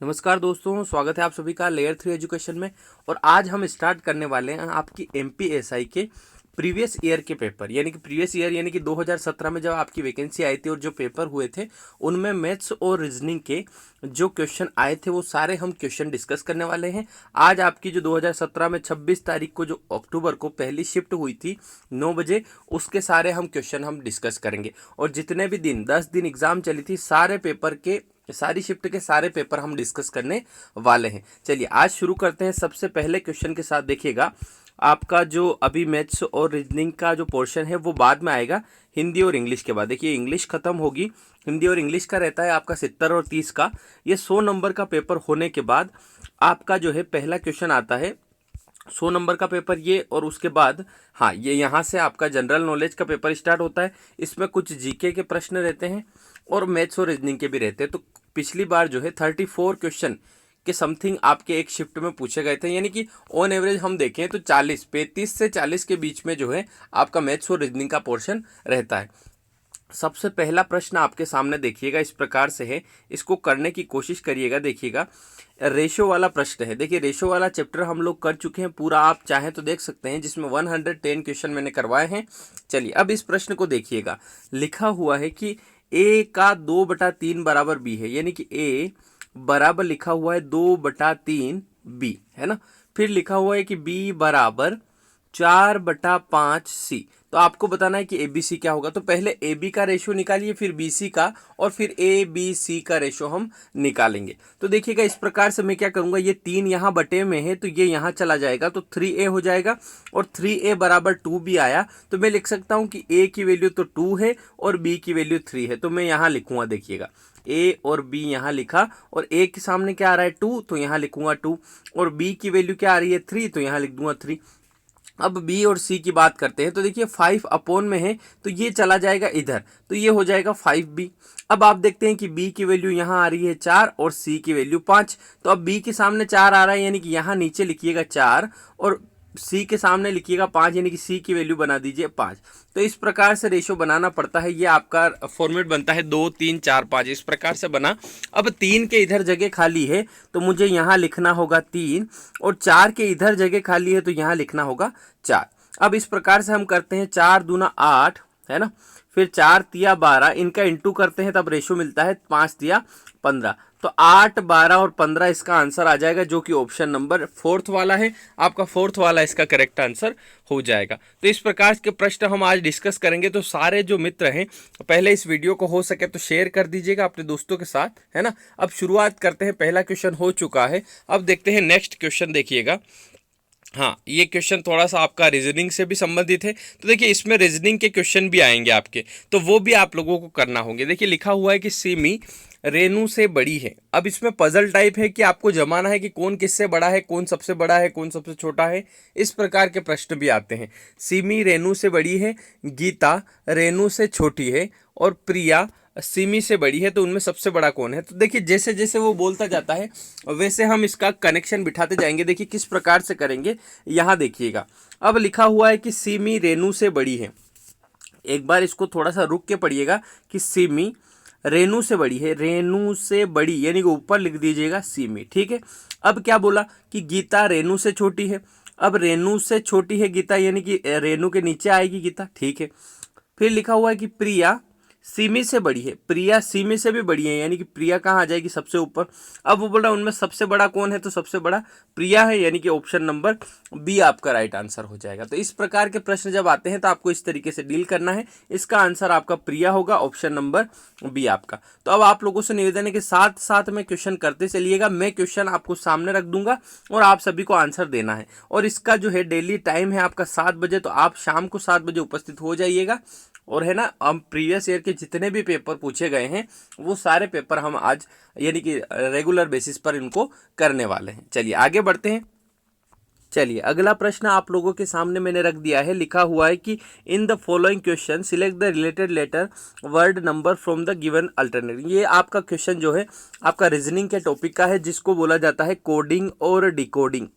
नमस्कार दोस्तों, स्वागत है आप सभी का लेयर 3 एजुकेशन में। और आज हम स्टार्ट करने वाले हैं आपकी एमपीएसआई के प्रीवियस ईयर के पेपर, यानी कि प्रीवियस ईयर यानी कि 2017 में जब आपकी वैकेंसी आई थी और जो पेपर हुए थे उनमें मैथ्स और रीजनिंग के जो क्वेश्चन आए थे वो सारे हम क्वेश्चन डिस्कस करने वाले हैं। आज आपकी जो 2017 में 26 तारीख को जो अक्टूबर को पहली शिफ्ट हुई थी 9 बजे, उसके सारे हम क्वेश्चन हम डिस्कस करेंगे। और जितने भी दिन 10 दिन एग्जाम चली थी सारे पेपर के सारी शिफ्ट के सारे पेपर हम डिस्कस करने वाले हैं। चलिए आज शुरू करते हैं सबसे पहले क्वेश्चन के साथ। देखिएगा, आपका जो अभी मैथ्स और रीजनिंग का जो पोर्शन है वो बाद में आएगा, हिंदी और इंग्लिश के बाद। देखिए इंग्लिश खत्म होगी, हिंदी और इंग्लिश का रहता है आपका 70 और 30 का। ये 100 नंबर का पेपर होने के बाद आपका जो है पहला क्वेश्चन आता है 100 नंबर का पेपर ये। और उसके बाद हाँ, ये यहाँ से आपका जनरल नॉलेज का पेपर स्टार्ट होता है। इसमें कुछ जीके के प्रश्न रहते हैं और मैथ्स और रीजनिंग के भी रहते हैं। तो पिछली बार जो है 34 क्वेश्चन के समथिंग आपके एक शिफ्ट में पूछे गए थे, यानी कि ऑन एवरेज हम देखें तो 35 से 40 के बीच में जो है आपका मैथ्स और रीजनिंग का पोर्शन रहता है। सबसे पहला प्रश्न आपके सामने देखिएगा इस प्रकार से है, इसको करने की कोशिश करिएगा। देखिएगा, रेशो वाला प्रश्न है। देखिए रेशो वाला चैप्टर हम लोग कर चुके हैं पूरा, आप चाहें तो देख सकते हैं, जिसमें 110 क्वेश्चन मैंने करवाए हैं। चलिए अब इस प्रश्न को देखिएगा, लिखा हुआ है कि ए का 2/3 बराबर बी है, यानी कि ए बराबर लिखा हुआ है 2/3 बी, है ना। फिर लिखा हुआ है कि बी बराबर 4/5 सी। तो आपको बताना है कि ए बी सी क्या होगा। तो पहले ए बी का रेशो निकालिए, फिर बी सी का, और फिर ए बी सी का रेशो हम निकालेंगे। तो देखिएगा इस प्रकार से मैं क्या करूंगा, ये 3 यहाँ बटे में है तो ये यहाँ चला जाएगा तो 3a हो जाएगा। और 3a बराबर 2b आया तो मैं लिख सकता हूँ कि a की वैल्यू तो 2 है और b की वैल्यू 3 है। तो मैं यहाँ लिखूंगा, देखिएगा a और b यहाँ लिखा, और a के सामने क्या आ रहा है 2, तो यहाँ लिखूंगा 2, और b की वैल्यू क्या आ रही है 3, तो यहाँ लिख दूंगा 3। अब बी और सी की बात करते हैं तो देखिए 5 अपॉन में है तो ये चला जाएगा इधर, तो ये हो जाएगा 5b। अब आप देखते हैं कि b की वैल्यू यहाँ आ रही है 4 और c की वैल्यू 5। तो अब b के सामने 4 आ रहा है, यानी कि यहाँ नीचे लिखिएगा 4, और c के सामने लिखिएगा 5, यानी कि c की वैल्यू बना दीजिए 5। तो इस प्रकार से रेशो बनाना पड़ता है। ये आपका फॉर्मेट बनता है 2 3 4 5, इस प्रकार से बना। अब 3 के इधर जगह खाली है तो मुझे यहाँ लिखना होगा 3, और 4 के इधर जगह खाली है तो यहाँ लिखना होगा 4। अब इस प्रकार से हम करते हैं, 4 दूना 8 है ना, फिर 4 तिया 12, इनका इंटू करते हैं तब रेशो मिलता है 5 तिया 15। तो 8 12 और 15 इसका आंसर आ जाएगा, जो कि ऑप्शन नंबर 4 वाला है। आपका 4 वाला इसका करेक्ट आंसर हो जाएगा। तो इस प्रकार के प्रश्न हम आज डिस्कस करेंगे। तो सारे जो मित्र हैं पहले इस वीडियो को हो सके तो शेयर कर दीजिएगा अपने दोस्तों के साथ, है ना। अब शुरुआत करते हैं, पहला क्वेश्चन हो चुका है। अब देखते हैं नेक्स्ट क्वेश्चन। देखिएगा, हाँ ये क्वेश्चन थोड़ा सा आपका रीजनिंग से भी संबंधित है। तो देखिए इसमें रीजनिंग के क्वेश्चन भी आएंगे आपके, तो वो भी आप लोगों को करना होंगे। देखिए लिखा हुआ है कि सिमी रेनू से बड़ी है। अब इसमें पजल टाइप है कि आपको जमाना है कि कौन किससे बड़ा है, कौन सबसे बड़ा है, कौन सबसे छोटा है। इस प्रकार के प्रश्न भी आते हैं। सिमी रेनू से बड़ी है, गीता रेनू से छोटी है, और प्रिया सिमी से बड़ी है, तो उनमें सबसे बड़ा कौन है। तो देखिए जैसे जैसे वो बोलता जाता है वैसे हम इसका कनेक्शन बिठाते जाएंगे। देखिए किस प्रकार से करेंगे, यहाँ देखिएगा। अब लिखा हुआ है कि सिमी रेनू से बड़ी है। एक बार इसको थोड़ा सा रुक के पढ़िएगा कि सिमी रेनू से बड़ी है, रेनू से बड़ी यानी कि ऊपर लिख दीजिएगा सिमी, ठीक है। अब क्या बोला कि गीता रेनू से छोटी है। अब रेनू से छोटी है गीता, यानी कि रेनू के नीचे आएगी गीता, ठीक है। फिर लिखा हुआ है कि प्रिया सिमी से बड़ी है, प्रिया सिमी से भी बड़ी है, यानी कि प्रिया कहाँ आ जाएगी सबसे ऊपर। अब वो बोल रहा है उनमें सबसे बड़ा कौन है, तो सबसे बड़ा प्रिया है, यानी कि ऑप्शन नंबर बी आपका राइट आंसर हो जाएगा। तो इस प्रकार के प्रश्न जब आते हैं तो आपको इस तरीके से डील करना है। इसका आंसर आपका प्रिया होगा, ऑप्शन नंबर बी आपका। तो अब आप लोगों से निवेदन है कि साथ साथ में क्वेश्चन करते चलिएगा। मैं क्वेश्चन आपको सामने रख दूंगा और आप सभी को आंसर देना है। और इसका जो है डेली टाइम है आपका 7 बजे, तो आप शाम को 7 बजे उपस्थित हो जाइएगा। और है ना, हम प्रीवियस ईयर के जितने भी पेपर पूछे गए हैं वो सारे पेपर हम आज यानी कि रेगुलर बेसिस पर इनको करने वाले हैं। चलिए आगे बढ़ते हैं। चलिए अगला प्रश्न आप लोगों के सामने मैंने रख दिया है। लिखा हुआ है कि in the following question select the related letter word number from the given alternative. ये आपका क्वेश्चन जो है आपका रीजनिंग के टॉपिक का है, जिसको बोला जाता है कोडिंग और डिकोडिंग।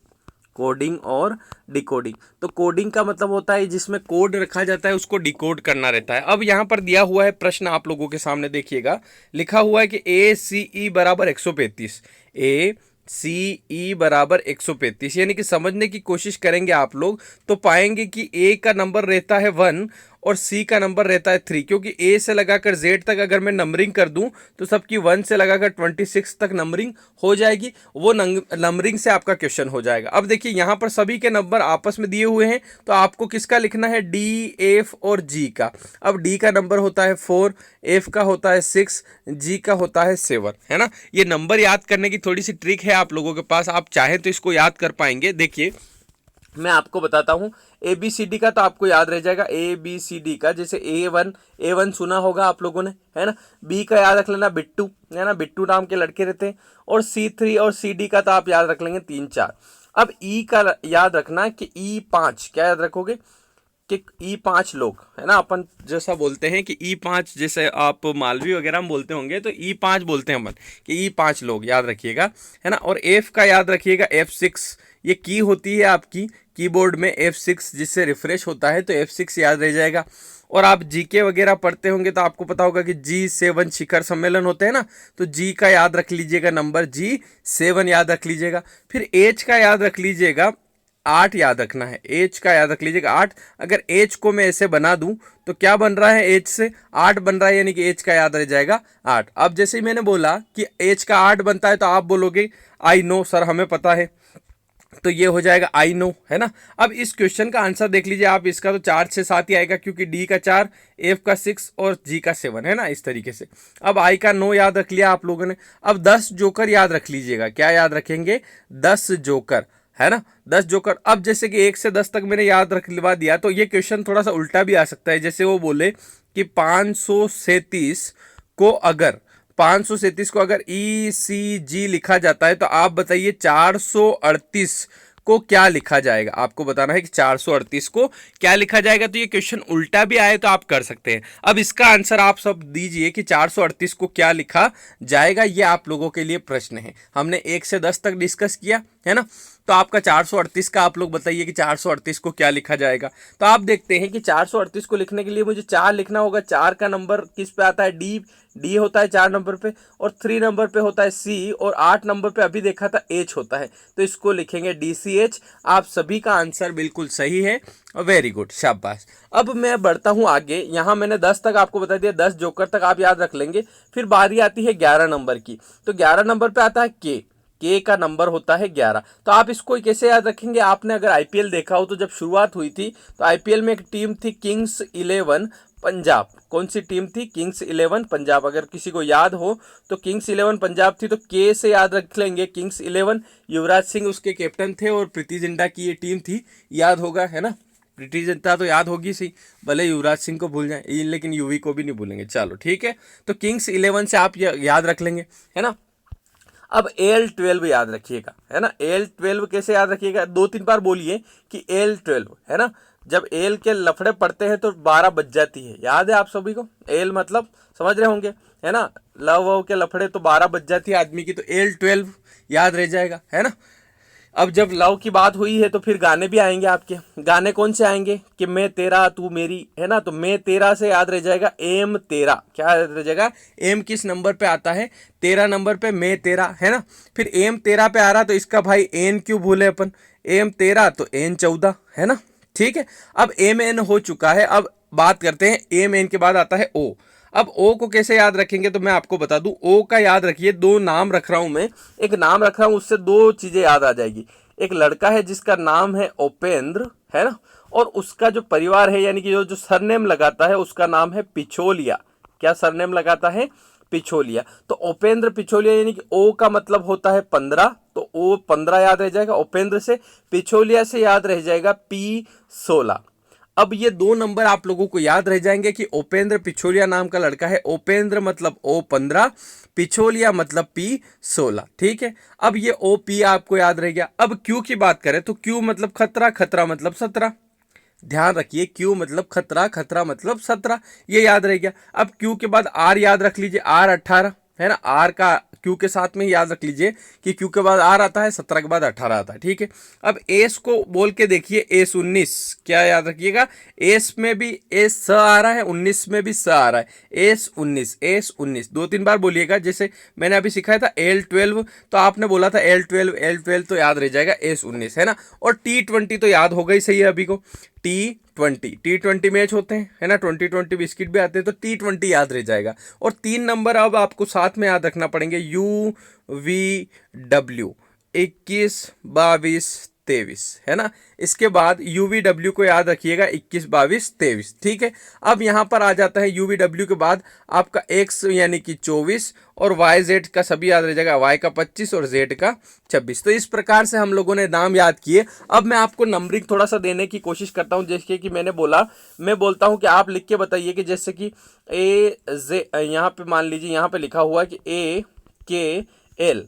कोडिंग और डिकोडिंग। तो कोडिंग का मतलब होता है जिसमें कोड रखा जाता है, उसको डिकोड करना रहता है। अब यहाँ पर दिया हुआ है प्रश्न, आप लोगों के सामने देखिएगा, लिखा हुआ है कि ACE बराबर 135, ACE बराबर 135, यानी कि समझने की कोशिश करेंगे आप लोग तो पाएंगे कि A का नंबर रहता है 1 और C का नंबर रहता है 3, क्योंकि A से लगाकर Z तक अगर मैं नंबरिंग कर दूं तो सबकी 1 से लगाकर 26 तक नंबरिंग हो जाएगी। वो नंबरिंग से आपका क्वेश्चन हो जाएगा। अब देखिए यहाँ पर सभी के नंबर आपस में दिए हुए हैं, तो आपको किसका लिखना है, D, F और G का। अब D का नंबर होता है 4, F का होता है 6, G का होता है 7, है ना। ये नंबर याद करने की थोड़ी सी ट्रिक है आप लोगों के पास, आप चाहें तो इसको याद कर पाएंगे। देखिए मैं आपको बताता हूँ, ABCD का तो आपको याद रह जाएगा, ABCD का जैसे A1 सुना होगा आप लोगों ने, है ना। B का याद रख लेना बिट्टू, है ना, बिट्टू नाम के लड़के रहते हैं। और C3 और CD का तो आप याद रख लेंगे 3 4। अब E का याद रखना कि E5, क्या याद रखोगे कि E5 लोग, है ना, अपन जैसा बोलते हैं कि E5, जैसे आप मालवी वगैरह में बोलते होंगे तो E5 बोलते हैं अपन कि E5 लोग, याद रखिएगा, है ना। और F का याद रखिएगा F6, ये की होती है आपकी कीबोर्ड में F6, जिससे रिफ्रेश होता है, तो F6 याद रह जाएगा। और आप जीके वगैरह पढ़ते होंगे तो आपको पता होगा कि G7 शिखर सम्मेलन होते हैं ना, तो G का याद रख लीजिएगा, नंबर G7 याद रख लीजिएगा। फिर H का याद रख लीजिएगा, 8 याद रखना है, H का याद रख लीजिएगा 8। अगर H को मैं ऐसे बना दूं तो क्या बन रहा है, H से 8 बन रहा है, यानी कि H का याद रह जाएगा 8। अब जैसे ही मैंने बोला कि H का 8 बनता है तो आप बोलोगे आई नो सर, हमें पता है, तो ये हो जाएगा आई नो, है ना। अब इस क्वेश्चन का आंसर देख लीजिए आप, इसका तो 4 6 7 ही आएगा, क्योंकि D का 4, F का 6 और G का 7, है ना, इस तरीके से। अब I का 9 याद रख लिया आप लोगों ने। अब 10 जोकर याद रख लीजिएगा, क्या याद रखेंगे, 10 जोकर, है ना, 10 जोकर। अब जैसे कि 1 से 10 तक मैंने याद रखवा दिया, तो ये क्वेश्चन थोड़ा सा उल्टा भी आ सकता है। जैसे वो बोले कि 537 को अगर 537 को अगर ECG लिखा जाता है तो आप बताइए 438 को क्या लिखा जाएगा। आपको बताना है कि 438 को क्या लिखा जाएगा। तो ये क्वेश्चन उल्टा भी आए तो आप कर सकते हैं। अब इसका आंसर आप सब दीजिए कि 438 को क्या लिखा जाएगा, ये आप लोगों के लिए प्रश्न है। हमने 1 से 10 तक डिस्कस किया, है ना, तो आपका 438 का आप लोग बताइए कि 438 को क्या लिखा जाएगा। तो आप देखते हैं कि 438 को लिखने के लिए मुझे 4 लिखना होगा। 4 का नंबर किस पे आता है, डी होता है 4 नंबर पे, और 3 नंबर पे होता है C, और 8 नंबर पे अभी देखा था H होता है, तो इसको लिखेंगे DCH। आप सभी का आंसर बिल्कुल सही है, वेरी गुड, शाबाश। अब मैं बढ़ता हूं आगे। यहाँ मैंने 10 तक आपको बता दिया, 10 जोकर तक आप याद रख लेंगे। फिर बारी आती है 11 नंबर की। तो 11 नंबर पे आता है के का नंबर होता है 11। तो आप इसको कैसे याद रखेंगे, आपने अगर IPL देखा हो तो जब शुरुआत हुई थी तो IPL में एक टीम थी किंग्स 11 पंजाब। कौन सी टीम थी, किंग्स 11 पंजाब। अगर किसी को याद हो तो किंग्स 11 पंजाब थी, तो के से याद रख लेंगे किंग्स 11। युवराज सिंह उसके कैप्टन थे और प्रीति जिंटा की ये टीम थी, याद होगा, है ना। प्रीति जिंटा तो याद होगी सही, भले युवराज सिंह को भूल जाए, लेकिन यूवी को भी नहीं भूलेंगे। चलो ठीक है, तो किंग्स 11 से आप याद रख लेंगे, है ना। अब AL12 याद रखिएगा, है ना। AL12 कैसे याद रखिएगा, 2-3 बार बोलिए कि AL12, है ना। जब एल के लफड़े पड़ते हैं तो 12 बज जाती है, याद है आप सभी को। एल मतलब समझ रहे होंगे, है ना, लव वव के लफड़े तो 12 बज जाती है आदमी की, तो AL12 याद रह जाएगा, है ना। अब जब लव की बात हुई है तो फिर गाने भी आएंगे आपके। गाने कौन से आएंगे कि मैं तेरा तू मेरी, है ना, तो मैं तेरा से याद रह जाएगा एम तेरा। क्या याद रह जाएगा, एम किस नंबर पे आता है, 13 नंबर पे मैं तेरा, है ना। फिर एम 13 पे आ रहा तो इसका भाई एन क्यों भूले अपन, एम 13 तो एन 14, है ना। ठीक है, अब एम एन हो चुका है। अब बात करते हैं एम एन के बाद आता है ओ। अब ओ को कैसे याद रखेंगे, तो मैं आपको बता दूं, ओ का याद रखिए, 2 नाम रख रहा हूं मैं, एक नाम रख रहा हूं, उससे 2 चीजें याद आ जाएगी। एक लड़का है जिसका नाम है उपेंद्र, है ना, और उसका जो परिवार है यानी कि जो सरनेम लगाता है उसका नाम है पिछोलिया। क्या सरनेम लगाता है, पिछोलिया। तो उपेंद्र पिछोलिया, यानी कि ओ का मतलब होता है 15, तो ओ 15 याद रह जाएगा उपेंद्र से। पिछोलिया से याद रह जाएगा P16। अब ये 2 नंबर आप लोगों को याद रह जाएंगे कि उपेंद्र पिछोलिया नाम का लड़का है। उपेंद्र मतलब O15, पिछोलिया मतलब P16, ठीक है। अब ये OP आपको याद रह गया। अब Q की बात करें तो Q मतलब खतरा, खतरा मतलब 17, ध्यान रखिए, Q मतलब खतरा, खतरा मतलब 17, ये याद रह गया। अब Q के बाद R याद रख लीजिए, R 18, है ना। R का क्यू के साथ में याद रख लीजिए कि क्यू के बाद आर आता है, 17 के बाद 18 आता है, ठीक है। अब एस को बोल के देखिए, एस 19, क्या याद रखिएगा, एस में भी एस स आ रहा है, 19 में भी स आ रहा है, एस 19, एस 19 2-3 बार बोलिएगा। जैसे मैंने अभी सिखाया था L12, तो आपने बोला था L12, L12 तो याद रह जाएगा एस 19, है ना। और T20 तो याद होगा ही सही है अभी को, T20 मैच होते हैं, है ना, 20 बिस्किट भी आते हैं, तो T20 याद रह जाएगा। और 3 नंबर अब आपको साथ में याद रखना पड़ेंगे, UVW 21, 22, 23, है ना। इसके बाद UVW को याद रखिएगा, 21, 22, 23, ठीक है। अब यहाँ पर आ जाता है UVW के बाद आपका X यानी कि 24 और YZ का सभी याद रह जाएगा, Y का 25 और Z का 26। तो इस प्रकार से हम लोगों ने नाम याद किए। अब मैं आपको नंबरिंग थोड़ा सा देने की कोशिश करता हूँ, जैसे कि मैंने बोला, मैं बोलता हूँ कि आप लिख के बताइए कि जैसे कि यहाँ पे मान लीजिए, यहाँ पे लिखा हुआ है कि AKL,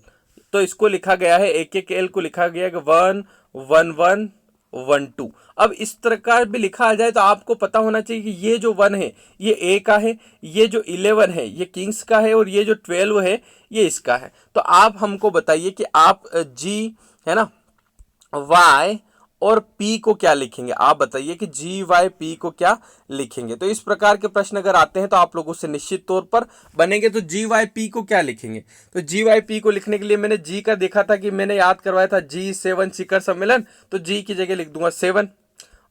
तो इसको लिखा गया है, AKL को लिखा गया है 1 1 1 1 2। अब इस तरह का भी लिखा आ जाए तो आपको पता होना चाहिए कि ये जो 1 है ये ए का है, ये जो 11 है ये किंग्स का है, और ये जो 12 है ये इसका है। तो आप हमको बताइए कि आप जी, है ना, वाई और पी को क्या लिखेंगे, आप बताइए कि जी वाई पी को क्या लिखेंगे। तो इस प्रकार के प्रश्न अगर आते हैं तो आप लोगों से निश्चित तौर पर बनेंगे। तो जी वाई पी को क्या लिखेंगे, तो जी वाई पी को लिखने के लिए मैंने जी का देखा था कि मैंने याद करवाया था G7 शिखर सम्मेलन, तो जी की जगह लिख दूंगा 7।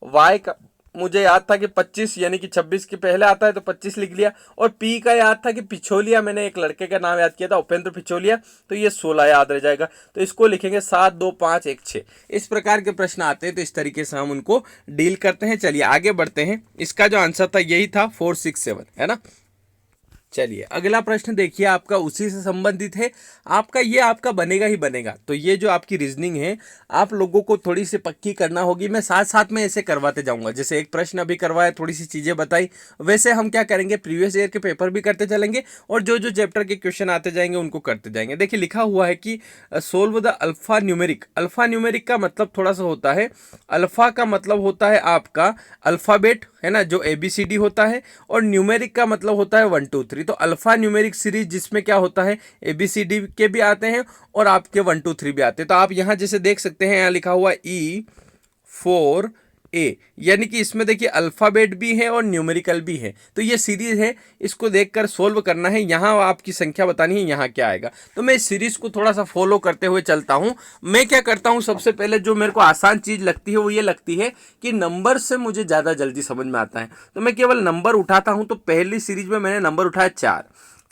वाई का मुझे याद था कि 25 यानी कि 26 के पहले आता है तो 25 लिख लिया। और पी का याद था कि पिछोलिया, मैंने एक लड़के का नाम याद किया था, उपेंद्र पिछोलिया, तो ये 16 याद रह जाएगा। तो इसको लिखेंगे 7 2 5 1 6। इस प्रकार के प्रश्न आते हैं तो इस तरीके से हम उनको डील करते हैं। चलिए आगे बढ़ते हैं। इसका जो आंसर था यही था 4 6 7, है ना। चलिए अगला प्रश्न देखिए, आपका उसी से संबंधित है, आपका बनेगा ही बनेगा। तो ये जो आपकी रीजनिंग है आप लोगों को थोड़ी सी पक्की करना होगी, मैं साथ साथ में ऐसे करवाते जाऊंगा। जैसे एक प्रश्न अभी करवाया, थोड़ी सी चीजें बताई, वैसे हम क्या करेंगे, प्रीवियस ईयर के पेपर भी करते चलेंगे और जो जो चैप्टर के क्वेश्चन आते जाएंगे उनको करते जाएंगे। देखिए लिखा हुआ है कि solve the alpha numeric. Alpha numeric का मतलब थोड़ा सा होता है, अल्फा का मतलब होता है आपका अल्फाबेट, है ना, जो ABCD होता है, और न्यूमेरिक का मतलब होता है 1 2 3। तो अल्फा न्यूमेरिक सीरीज जिसमें क्या होता है, ABCD के भी आते हैं और आपके 1 2 3 भी आते हैं। तो आप यहां जैसे देख सकते हैं, यहाँ लिखा हुआ E4A, यानी कि इसमें देखिए अल्फाबेट भी है और न्यूमेरिकल भी है। तो ये सीरीज है, इसको देखकर सोल्व करना है। यहाँ आपकी संख्या बतानी है, यहाँ क्या आएगा। तो मैं इस सीरीज को थोड़ा सा फॉलो करते हुए चलता हूँ। मैं क्या करता हूँ, सबसे पहले जो मेरे को आसान चीज लगती है वो ये लगती है कि नंबर से मुझे ज्यादा जल्दी समझ में आता है। तो मैं केवल नंबर उठाता हूँ। तो पहली सीरीज में मैंने नंबर उठाया 4,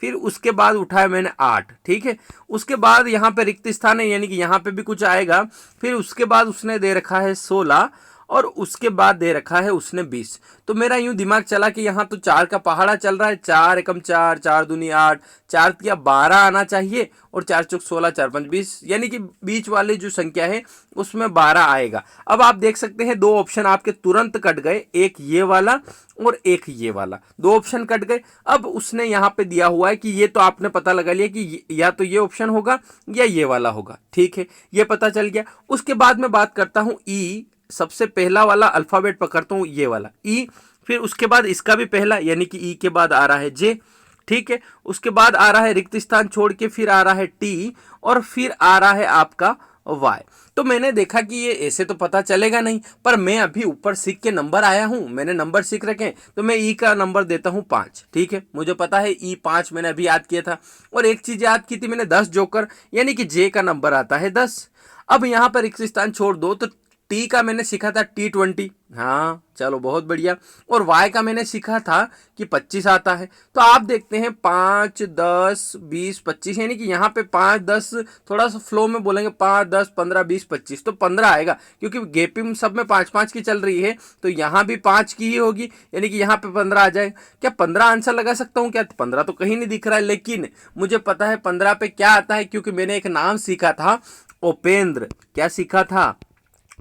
फिर उसके बाद उठाया मैंने 8, ठीक है। उसके बाद यहाँ पे रिक्त स्थान है, यानी कि यहाँ पे भी कुछ आएगा। फिर उसके बाद उसने दे रखा है 16 और उसके बाद दे रखा है उसने 20। तो मेरा यूं दिमाग चला कि यहाँ तो 4 का पहाड़ा चल रहा है, 4 एकम 4, 4 दूनी 8, 4 तिया 12 आना चाहिए, और 4 चौक 16, 4 5 20, यानी कि बीच वाली जो संख्या है उसमें 12 आएगा। अब आप देख सकते हैं 2 ऑप्शन आपके तुरंत कट गए, एक ये वाला और एक ये वाला, 2 ऑप्शन कट गए। अब उसने यहाँ पे दिया हुआ है कि ये तो आपने पता लगा लिया कि या तो ये ऑप्शन होगा या ये वाला होगा, ठीक है, ये पता चल गया। उसके बाद मैं बात करता हूँ ई, सबसे पहला वाला अल्फाबेट पकड़ता हूँ, ये वाला ई, फिर उसके बाद इसका भी पहला, यानी कि ई के बाद आ रहा है जे, ठीक है। उसके बाद आ रहा है रिक्त स्थान छोड़ के, फिर आ रहा है टी, और फिर आ रहा है आपका वाई। तो मैंने देखा कि ये ऐसे तो पता चलेगा नहीं, पर मैं अभी ऊपर सीख के नंबर आया हूं, मैंने नंबर सीख रखे हैं, तो मैं ई का नंबर देता हूं 5, ठीक है। मुझे पता है ई 5 मैंने अभी याद किया था। और एक चीज याद की थी मैंने, 10 जोकर, यानी कि जे का नंबर आता है 10। अब यहां पर रिक्त स्थान छोड़ दो, तो टी का मैंने सीखा था T20, हाँ चलो बहुत बढ़िया। और वाई का मैंने सीखा था कि 25 आता है। तो आप देखते हैं 5 10 20 25, यानी कि यहाँ पे 5 10, थोड़ा सा फ्लो में बोलेंगे 5 10 15 20 25, तो 15 आएगा, क्योंकि गैपिंग सब में 5 5 की चल रही है, तो यहाँ भी 5 की ही होगी, यानी कि यहाँ पे 15 आ जाएगा। क्या 15 आंसर लगा सकता हूँ क्या? 15 तो कहीं नहीं दिख रहा है, लेकिन मुझे पता है 15 पे क्या आता है, क्योंकि मैंने एक नाम सीखा था, उपेंद्र। क्या सीखा था?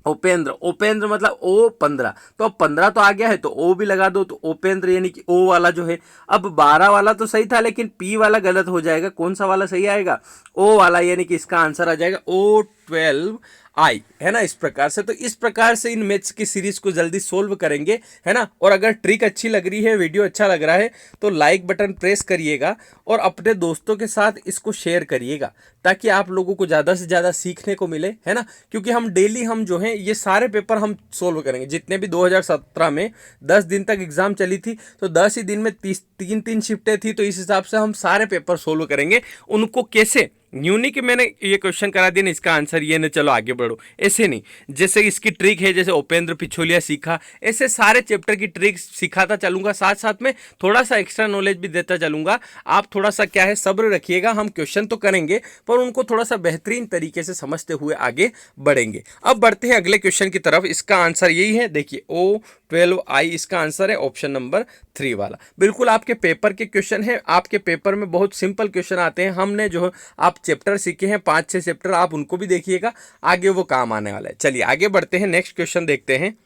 उपेंद्र। उपेंद्र मतलब ओ 15, तो अब 15 तो आ गया है तो ओ भी लगा दो, तो उपेंद्र यानी कि ओ वाला जो है। अब 12 वाला तो सही था, लेकिन पी वाला गलत हो जाएगा। कौन सा वाला सही आएगा? ओ वाला, यानी कि इसका आंसर आ जाएगा O12 आई, है ना, इस प्रकार से। तो इस प्रकार से इन मैथ्स की सीरीज को जल्दी सोल्व करेंगे, है ना। और अगर ट्रिक अच्छी लग रही है, वीडियो अच्छा लग रहा है, तो लाइक बटन प्रेस करिएगा और अपने दोस्तों के साथ इसको शेयर करिएगा, ताकि आप लोगों को ज़्यादा से ज़्यादा सीखने को मिले, है ना। क्योंकि हम डेली हम जो है ये सारे पेपर हम सोल्व करेंगे, जितने भी 2017 में 10 दिन तक एग्जाम चली थी, तो 10 ही दिन में 3 शिफ्टें थी, तो इस हिसाब से हम सारे पेपर सोल्व करेंगे। उनको कैसे, यूं नहीं कि मैंने ये क्वेश्चन करा दिया ना इसका आंसर ये, ना चलो आगे बढ़ो, ऐसे नहीं। जैसे इसकी ट्रिक है, जैसे उपेंद्र पिछोलिया सीखा, ऐसे सारे चैप्टर की ट्रिक सिखाता चलूंगा, साथ साथ में थोड़ा सा एक्स्ट्रा नॉलेज भी देता चलूंगा। आप थोड़ा सा क्या है, सब्र रखिएगा, हम क्वेश्चन तो करेंगे पर उनको थोड़ा सा बेहतरीन तरीके से समझते हुए आगे बढ़ेंगे। अब बढ़ते हैं अगले क्वेश्चन की तरफ। इसका आंसर यही है, देखिए O12I इसका आंसर है, ऑप्शन नंबर 3 वाला। बिल्कुल आपके पेपर के क्वेश्चन है, आपके पेपर में बहुत सिंपल क्वेश्चन आते हैं। हमने जो आप चैप्टर सीखे हैं 5-6 चैप्टर, आप उनको भी देखिएगा, आगे वो काम आने वाला है। चलिए आगे बढ़ते हैं, नेक्स्ट क्वेश्चन देखते हैं।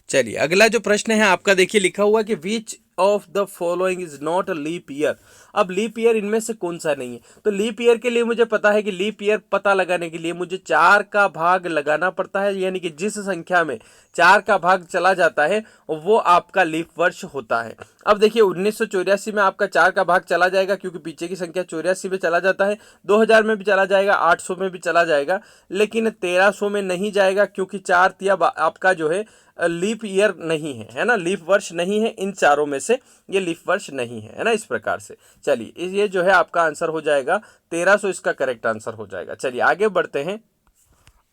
चलिए अगला जो प्रश्न है आपका, देखिए लिखा हुआ कि which of the following is not a leap year. अब लीप ईयर इनमें से कौन सा नहीं है? तो लीप ईयर के लिए मुझे पता है कि लीप ईयर पता लगाने के लिए मुझे 4 का भाग लगाना पड़ता है, यानी कि जिस संख्या में 4 का भाग चला जाता है वो आपका लीप वर्ष होता है। अब देखिए 1984 में आपका 4 का भाग चला जाएगा, क्योंकि पीछे की संख्या 84 में चला जाता है, 2000 में भी चला जाएगा, 800 में भी चला जाएगा, लेकिन 1300 में नहीं जाएगा, क्योंकि 4 तिया आपका जो है लीप ईयर नहीं है, है ना, लीप वर्ष नहीं है। इन चारों में से ये लीप वर्ष नहीं है ना, इस प्रकार से। चलिए ये जो है आपका आंसर हो जाएगा 1300, इसका करेक्ट आंसर हो जाएगा। चलिए आगे बढ़ते हैं।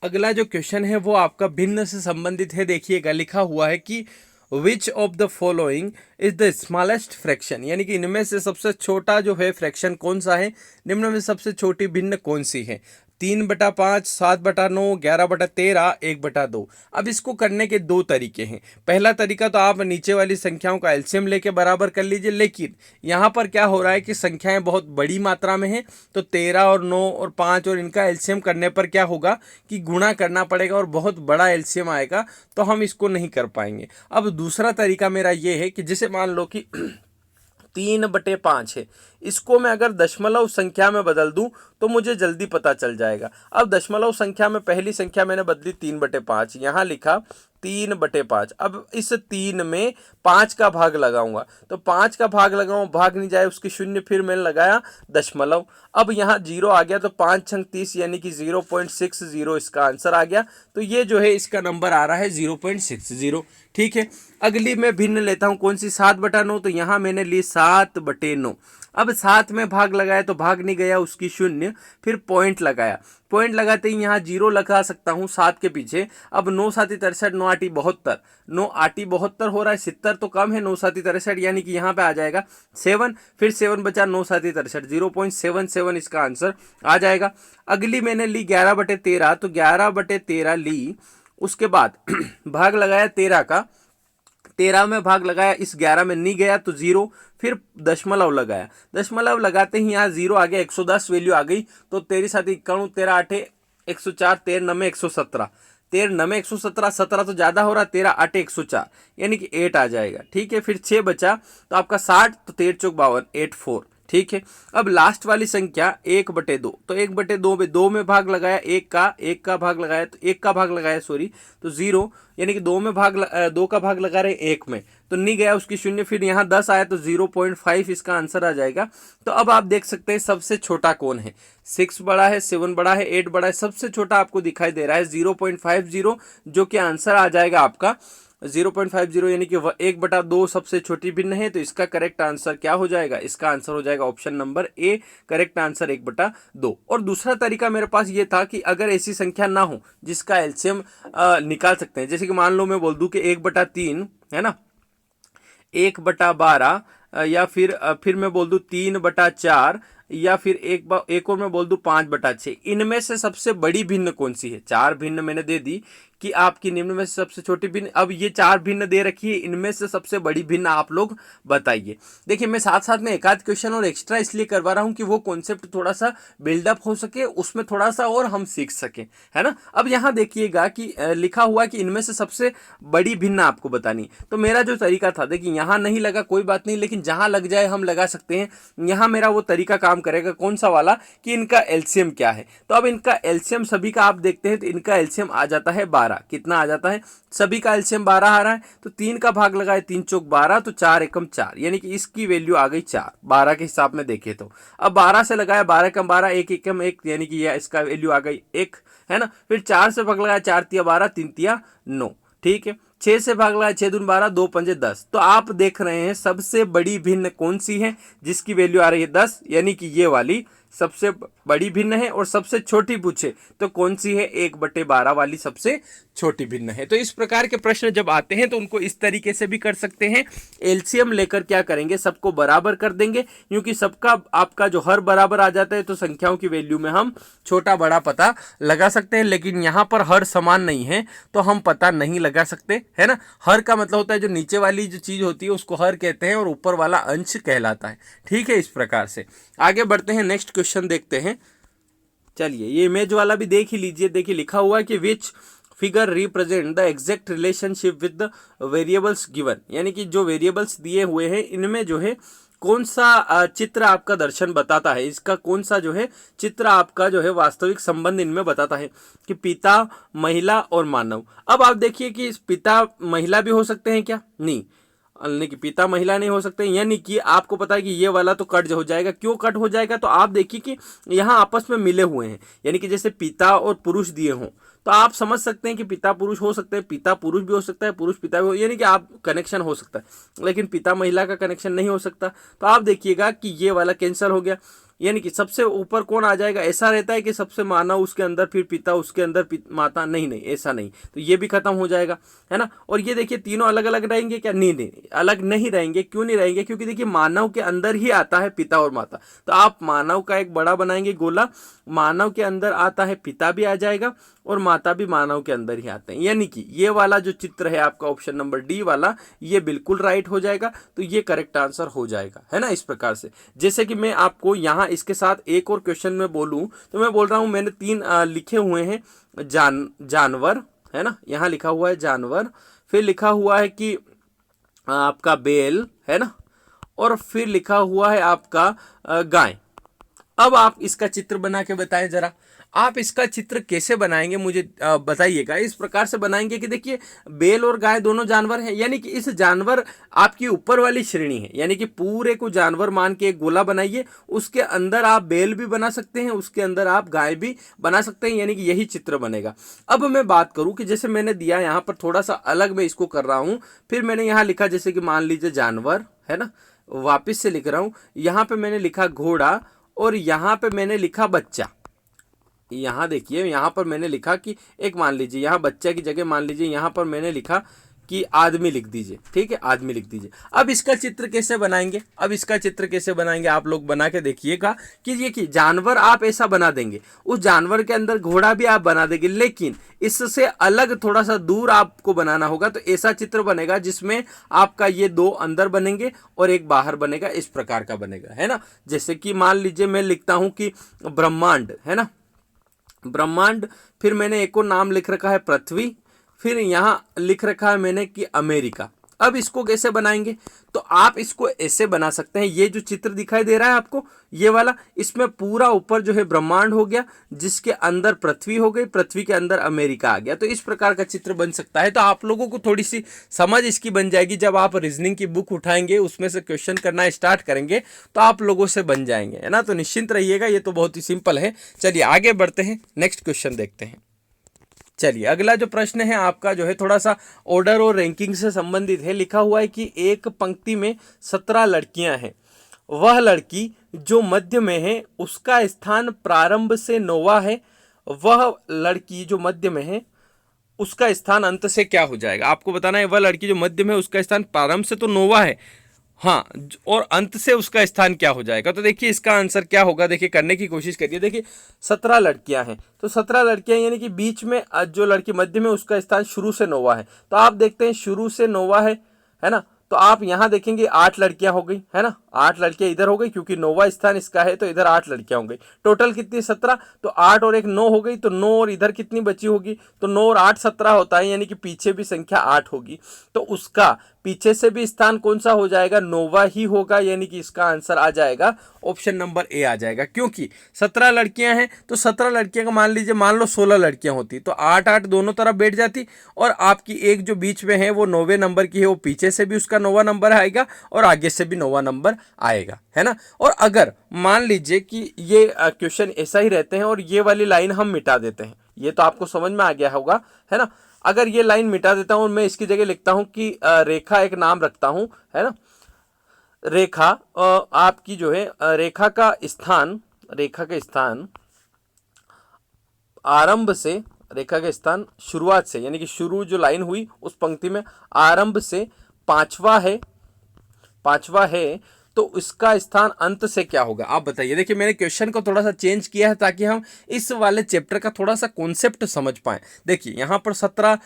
अगला जो क्वेश्चन है वो आपका भिन्न से संबंधित है। देखिएगा लिखा हुआ है कि which of the following is the smallest fraction, यानी कि इनमें से सबसे छोटा जो है फ्रैक्शन कौन सा है, निम्न में सबसे छोटी भिन्न कौन सी है? 3/5, 7/9, 11/13, 1/2। अब इसको करने के दो तरीके हैं। पहला तरीका तो आप नीचे वाली संख्याओं का एलसीएम लेके बराबर कर लीजिए, लेकिन यहाँ पर क्या हो रहा है कि संख्याएं बहुत बड़ी मात्रा में हैं, तो 13 और 9 और 5 और इनका एलसीएम करने पर क्या होगा कि गुणा करना पड़ेगा और बहुत बड़ा एलसीएम आएगा, तो हम इसको नहीं कर पाएंगे। अब दूसरा तरीका मेरा ये है कि जैसे मान लो कि 3/5 है, इसको मैं अगर दशमलव संख्या में बदल दूं तो मुझे जल्दी पता चल जाएगा। अब दशमलव संख्या में पहली संख्या मैंने बदली 3/5, यहाँ लिखा 3/5। अब इस 3 में 5 का भाग लगाऊंगा, तो 5 का भाग लगाऊं, भाग नहीं जाए उसकी शून्य, फिर मैंने लगाया दशमलव। अब यहाँ 0 आ गया, तो 5 छंग 30, यानी कि 0.60 इसका आंसर आ गया। तो ये जो है इसका नंबर आ रहा है 0.60। ठीक है, अगली मैं भिन्न लेता हूँ, कौन सी? 7/9। तो यहाँ मैंने ली 7/9। अब 7 में भाग लगाया तो भाग नहीं गया, उसकी शून्य, फिर पॉइंट लगाया, पॉइंट लगाते ही यहाँ 0 लगा सकता हूँ 7 के पीछे। अब 9 7 63, 9 8 72, 9 8 72 हो रहा है, 70 तो कम है, 9 7 63, यानी कि यहाँ पे आ जाएगा 7, फिर 7 बचा, 9 7 63, 0.77 इसका आंसर आ जाएगा। अगली मैंने ली 11/13, तो 11/13 ली, उसके बाद भाग लगाया 13 का, 13 में भाग लगाया, इस 11 में नहीं गया तो 0, फिर दशमलव लगाया, दशमलव लगाते ही यहाँ 0 आ गया, 110 वैल्यू आ गई। तो 13 7 91, 13 8 104, 13 9 117, 13 9 117, 17 तो ज्यादा हो रहा, 13 8 104, यानी कि 8 आ जाएगा। ठीक है, फिर 6 बचा तो आपका 60, तो 13 चौक 52, 84। ठीक है, अब लास्ट वाली संख्या 1/2, तो 1/2 में 2 में भाग लगाया, 1 का भाग लगाया, तो 1 का भाग लगाया सॉरी, तो 0, यानी कि 2 में भाग 2 का भाग लगा रहे 1 में, तो नहीं गया उसकी शून्य, फिर यहाँ 10 आया, तो 0.5 इसका आंसर आ जाएगा। तो अब आप देख सकते हैं सबसे छोटा कौन है, 6 बड़ा है, 7 बड़ा है, 8 बड़ा है, सबसे छोटा आपको दिखाई दे रहा है 0.50, जो कि आंसर आ जाएगा आपका 0.50, यानी कि 1/2 सबसे छोटी भिन्न है। तो इसका करेक्ट आंसर क्या हो जाएगा? इसका आंसर हो जाएगा option number A, correct answer 1/2। और दूसरा तरीका मेरे पास ये था कि अगर ऐसी संख्या ना हो जिसका एलसीएम निकाल सकते हैं, जैसे कि मान लो मैं बोल दूं कि 1/3 है ना, 1/12, या फिर मैं बोल दूं 3/4, या फिर एक और मैं बोल दूं 5/6। इनमें से सबसे बड़ी भिन्न कौन सी है? 4 भिन्न मैंने दे दी कि आपकी निम्न में से सबसे छोटी भिन्न। अब ये 4 भिन्न दे रखी है, इनमें से सबसे बड़ी भिन्न आप लोग बताइए। देखिए मैं साथ साथ में एक आध क्वेश्चन और एक्स्ट्रा इसलिए करवा रहा हूं कि वो कॉन्सेप्ट थोड़ा सा बिल्डअप हो सके, उसमें थोड़ा सा और हम सीख सकें, है ना। अब यहाँ देखिएगा कि लिखा हुआ है कि इनमें से सबसे बड़ी भिन्न आपको बतानी। तो मेरा जो तरीका था, देखिए यहाँ नहीं लगा कोई बात नहीं, लेकिन जहां लग जाए हम लगा सकते हैं। यहाँ मेरा वो तरीका काम काम करेगा, कौन सा वाला, कि इनका एलसीएम क्या है। तो अब इनका एलसीएम सभी का आप देखते हैं तो इनका एलसीएम आ जाता है 12। कितना आ जाता है, सभी का एलसीएम 12 आ रहा है, तो 3 का भाग लगाए, 3 चौक 12, तो 4 एकम 4, यानी कि इसकी वैल्यू आ गई 4, 12 के हिसाब में देखे तो। अब 12 से लगाया, 12 एकम 12, 1 एकम 1, यानी कि यह इसका वैल्यू आ गई 1, है ना। फिर 4 से भाग लगाया, 4 तिया 12, 3 तिया 9, ठीक है। 6 से भाग लगाया, 6 दूनी 12, 2 पंजे 10। तो आप देख रहे हैं सबसे बड़ी भिन्न कौन सी है, जिसकी वैल्यू आ रही है 10, यानी कि ये वाली सबसे बड़ी भिन्न है। और सबसे छोटी पूछे तो कौन सी है, 1/12 वाली सबसे छोटी भिन्न है। तो इस प्रकार के प्रश्न जब आते हैं तो उनको इस तरीके से भी कर सकते हैं। एलसीएम लेकर क्या करेंगे, सबको बराबर कर देंगे, क्योंकि सबका आपका जो हर बराबर आ जाता है तो संख्याओं की वैल्यू में हम छोटा बड़ा पता लगा सकते हैं। लेकिन यहाँ पर हर समान नहीं है तो हम पता नहीं लगा सकते, है ना। हर का मतलब होता है जो नीचे वाली जो चीज होती है उसको हर कहते हैं और ऊपर वाला अंश कहलाता है, ठीक है। इस प्रकार से आगे बढ़ते हैं, नेक्स्ट क्वेश्चन देखते हैं। चलिए ये इमेज वाला भी देख ही लीजिए। देखिए लिखा हुआ है कि which figure represent the exact relationship with the variables given, यानी कि जो वेरिएबल्स दिए हुए हैं इनमें जो है कौन सा चित्र आपका दर्शन बताता है, इसका कौन सा जो है चित्र आपका जो है वास्तविक संबंध इनमें बताता है, कि पिता, महिला और मानव। अब आप देखिए कि पिता महिला भी हो सकते हैं क्या, नहीं, कि पिता महिला नहीं हो सकते, यानी कि आपको पता है कि ये वाला तो कट हो जाएगा। क्यों कट हो जाएगा, तो आप देखिए कि यहाँ आपस में मिले हुए हैं, यानी कि जैसे पिता और पुरुष दिए हों तो आप समझ सकते हैं कि पिता पुरुष हो सकते हैं, पिता पुरुष भी हो सकता है, पुरुष पिता भी हो, यानी कि आप कनेक्शन हो सकता है। लेकिन पिता महिला का कनेक्शन नहीं हो सकता। तो आप देखिएगा कि ये वाला कैंसिल हो गया, यानी कि सबसे ऊपर कौन आ जाएगा। ऐसा रहता है कि सबसे मानव उसके अंदर फिर पिता, उसके अंदर माता, नहीं नहीं ऐसा नहीं, तो ये भी खत्म हो जाएगा, है ना। और ये देखिए तीनों अलग अलग रहेंगे क्या, नहीं नहीं अलग नहीं रहेंगे। क्यों नहीं रहेंगे, क्योंकि देखिए मानव के अंदर ही आता है पिता और माता। तो आप मानव का एक बड़ा बनाएंगे गोला, मानव के अंदर आता है पिता भी आ जाएगा और माता भी मानव के अंदर ही आते हैं, यानी कि ये वाला जो चित्र है आपका ऑप्शन नंबर डी वाला, ये बिल्कुल राइट हो जाएगा। तो ये करेक्ट आंसर हो जाएगा, है ना। इस प्रकार से जैसे कि मैं आपको यहाँ इसके साथ एक और क्वेश्चन में बोलूं तो मैं बोल रहा हूं, मैंने 3 लिखे हुए हैं, जानवर, है ना, यहाँ लिखा हुआ है जानवर, फिर लिखा हुआ है कि आपका बैल, है ना, और फिर लिखा हुआ है आपका गाय। अब आप इसका चित्र बना के बताएं जरा, आप इसका चित्र कैसे बनाएंगे मुझे बताइएगा। इस प्रकार से बनाएंगे कि देखिए बैल और गाय दोनों जानवर हैं, यानी कि इस जानवर आपकी ऊपर वाली श्रेणी है, यानी कि पूरे को जानवर मान के एक गोला बनाइए, उसके अंदर आप बैल भी बना सकते हैं, उसके अंदर आप गाय भी बना सकते हैं, यानी कि यही चित्र बनेगा। अब मैं बात करूं कि जैसे मैंने दिया यहाँ पर थोड़ा सा अलग मैं इसको कर रहा हूं, फिर मैंने यहाँ लिखा जैसे कि मान लीजिए जानवर, है ना, वापिस से लिख रहा हूं, यहाँ पे मैंने लिखा घोड़ा और यहाँ पे मैंने लिखा बच्चा। यहाँ देखिए यहाँ पर मैंने लिखा कि एक मान लीजिए यहाँ बच्चा की जगह मान लीजिए यहाँ पर मैंने लिखा कि आदमी लिख दीजिए, ठीक है, आदमी लिख दीजिए। अब इसका चित्र कैसे बनाएंगे, अब इसका चित्र कैसे बनाएंगे आप लोग बना के देखिएगा कि ये कि जानवर आप ऐसा बना देंगे, उस जानवर के अंदर घोड़ा भी आप बना देंगे, लेकिन इससे अलग थोड़ा सा दूर आपको बनाना होगा। तो ऐसा चित्र बनेगा जिसमें आपका ये 2 अंदर बनेंगे और एक बाहर बनेगा, इस प्रकार का बनेगा, है ना। जैसे कि मान लीजिए मैं लिखता हूं कि ब्रह्मांड, है ना, ब्रह्मांड, फिर मैंने एक और नाम लिख रखा है पृथ्वी, फिर यहाँ लिख रखा है मैंने कि अमेरिका। अब इसको कैसे बनाएंगे, तो आप इसको ऐसे बना सकते हैं, ये जो चित्र दिखाई दे रहा है आपको ये वाला, इसमें पूरा ऊपर जो है ब्रह्मांड हो गया, जिसके अंदर पृथ्वी हो गई, पृथ्वी के अंदर अमेरिका आ गया। तो इस प्रकार का चित्र बन सकता है। तो आप लोगों को थोड़ी सी समझ इसकी बन जाएगी, जब आप रीजनिंग की बुक उठाएंगे उसमें से क्वेश्चन करना स्टार्ट करेंगे तो आप लोगों से बन जाएंगे, है ना। तो निश्चिंत रहिएगा, ये तो बहुत ही सिंपल है। चलिए आगे बढ़ते हैं, नेक्स्ट क्वेश्चन देखते हैं। चलिए अगला जो प्रश्न है आपका जो है थोड़ा सा ऑर्डर और रैंकिंग से संबंधित है। लिखा हुआ है कि एक पंक्ति में 17 लड़कियां हैं, वह लड़की जो मध्य में है उसका स्थान प्रारंभ से 9वां है, वह लड़की जो मध्य में है उसका स्थान अंत से क्या हो जाएगा। आपको बताना है वह लड़की जो मध्य में है उसका स्थान प्रारंभ से तो 9वां है, हाँ, और अंत से उसका स्थान क्या हो जाएगा। तो देखिए इसका आंसर क्या होगा, देखिए करने की कोशिश करिए। देखिए 17 लड़कियां हैं, तो 17 लड़कियां यानी कि बीच में जो लड़की मध्य में उसका स्थान शुरू से 9वां है। तो आप देखते हैं शुरू से 9वां है ना, तो आप यहाँ देखेंगे 8 लड़कियां हो गई, है ना, 8 लड़कियां इधर हो गई क्योंकि 9वां स्थान इसका है, तो इधर 8 लड़कियां हो गई। टोटल कितनी 17, तो 8 और 1 9 हो गई, तो 9 और इधर कितनी बची होगी, तो 9 और 8 17 होता है, यानी कि पीछे भी संख्या 8 होगी। तो उसका पीछे से भी स्थान कौन सा हो जाएगा, नोवा ही होगा, यानी कि इसका आंसर आ जाएगा ऑप्शन नंबर ए आ जाएगा। क्योंकि 17 लड़कियां हैं तो 17 लड़कियां का मान लीजिए, मान लो 16 लड़कियां होती तो 8-8 दोनों तरफ बैठ जाती, और आपकी एक जो बीच में है वो 9वें नंबर की है, वो पीछे से भी उसका 9वां नंबर आएगा और आगे से भी 9वां नंबर आएगा, है ना। और अगर मान लीजिए कि ये क्वेश्चन ऐसा ही रहते हैं और ये वाली लाइन हम मिटा देते हैं, ये तो आपको समझ में आ गया होगा, है ना। अगर ये लाइन मिटा देता हूं और मैं इसकी जगह लिखता हूं कि रेखा एक नाम रखता हूं, है ना, रेखा आपकी जो है रेखा का स्थान आरंभ से, रेखा का स्थान शुरुआत से, यानी कि शुरू जो लाइन हुई उस पंक्ति में आरंभ से पांचवा है, तो इसका स्थान अंत से क्या होगा, आप बताइए। देखिए मैंने क्वेश्चन को थोड़ा सा चेंज किया है ताकि हम इस वाले चैप्टर का थोड़ा सा कॉन्सेप्ट समझ पाएं। देखिए यहाँ पर 17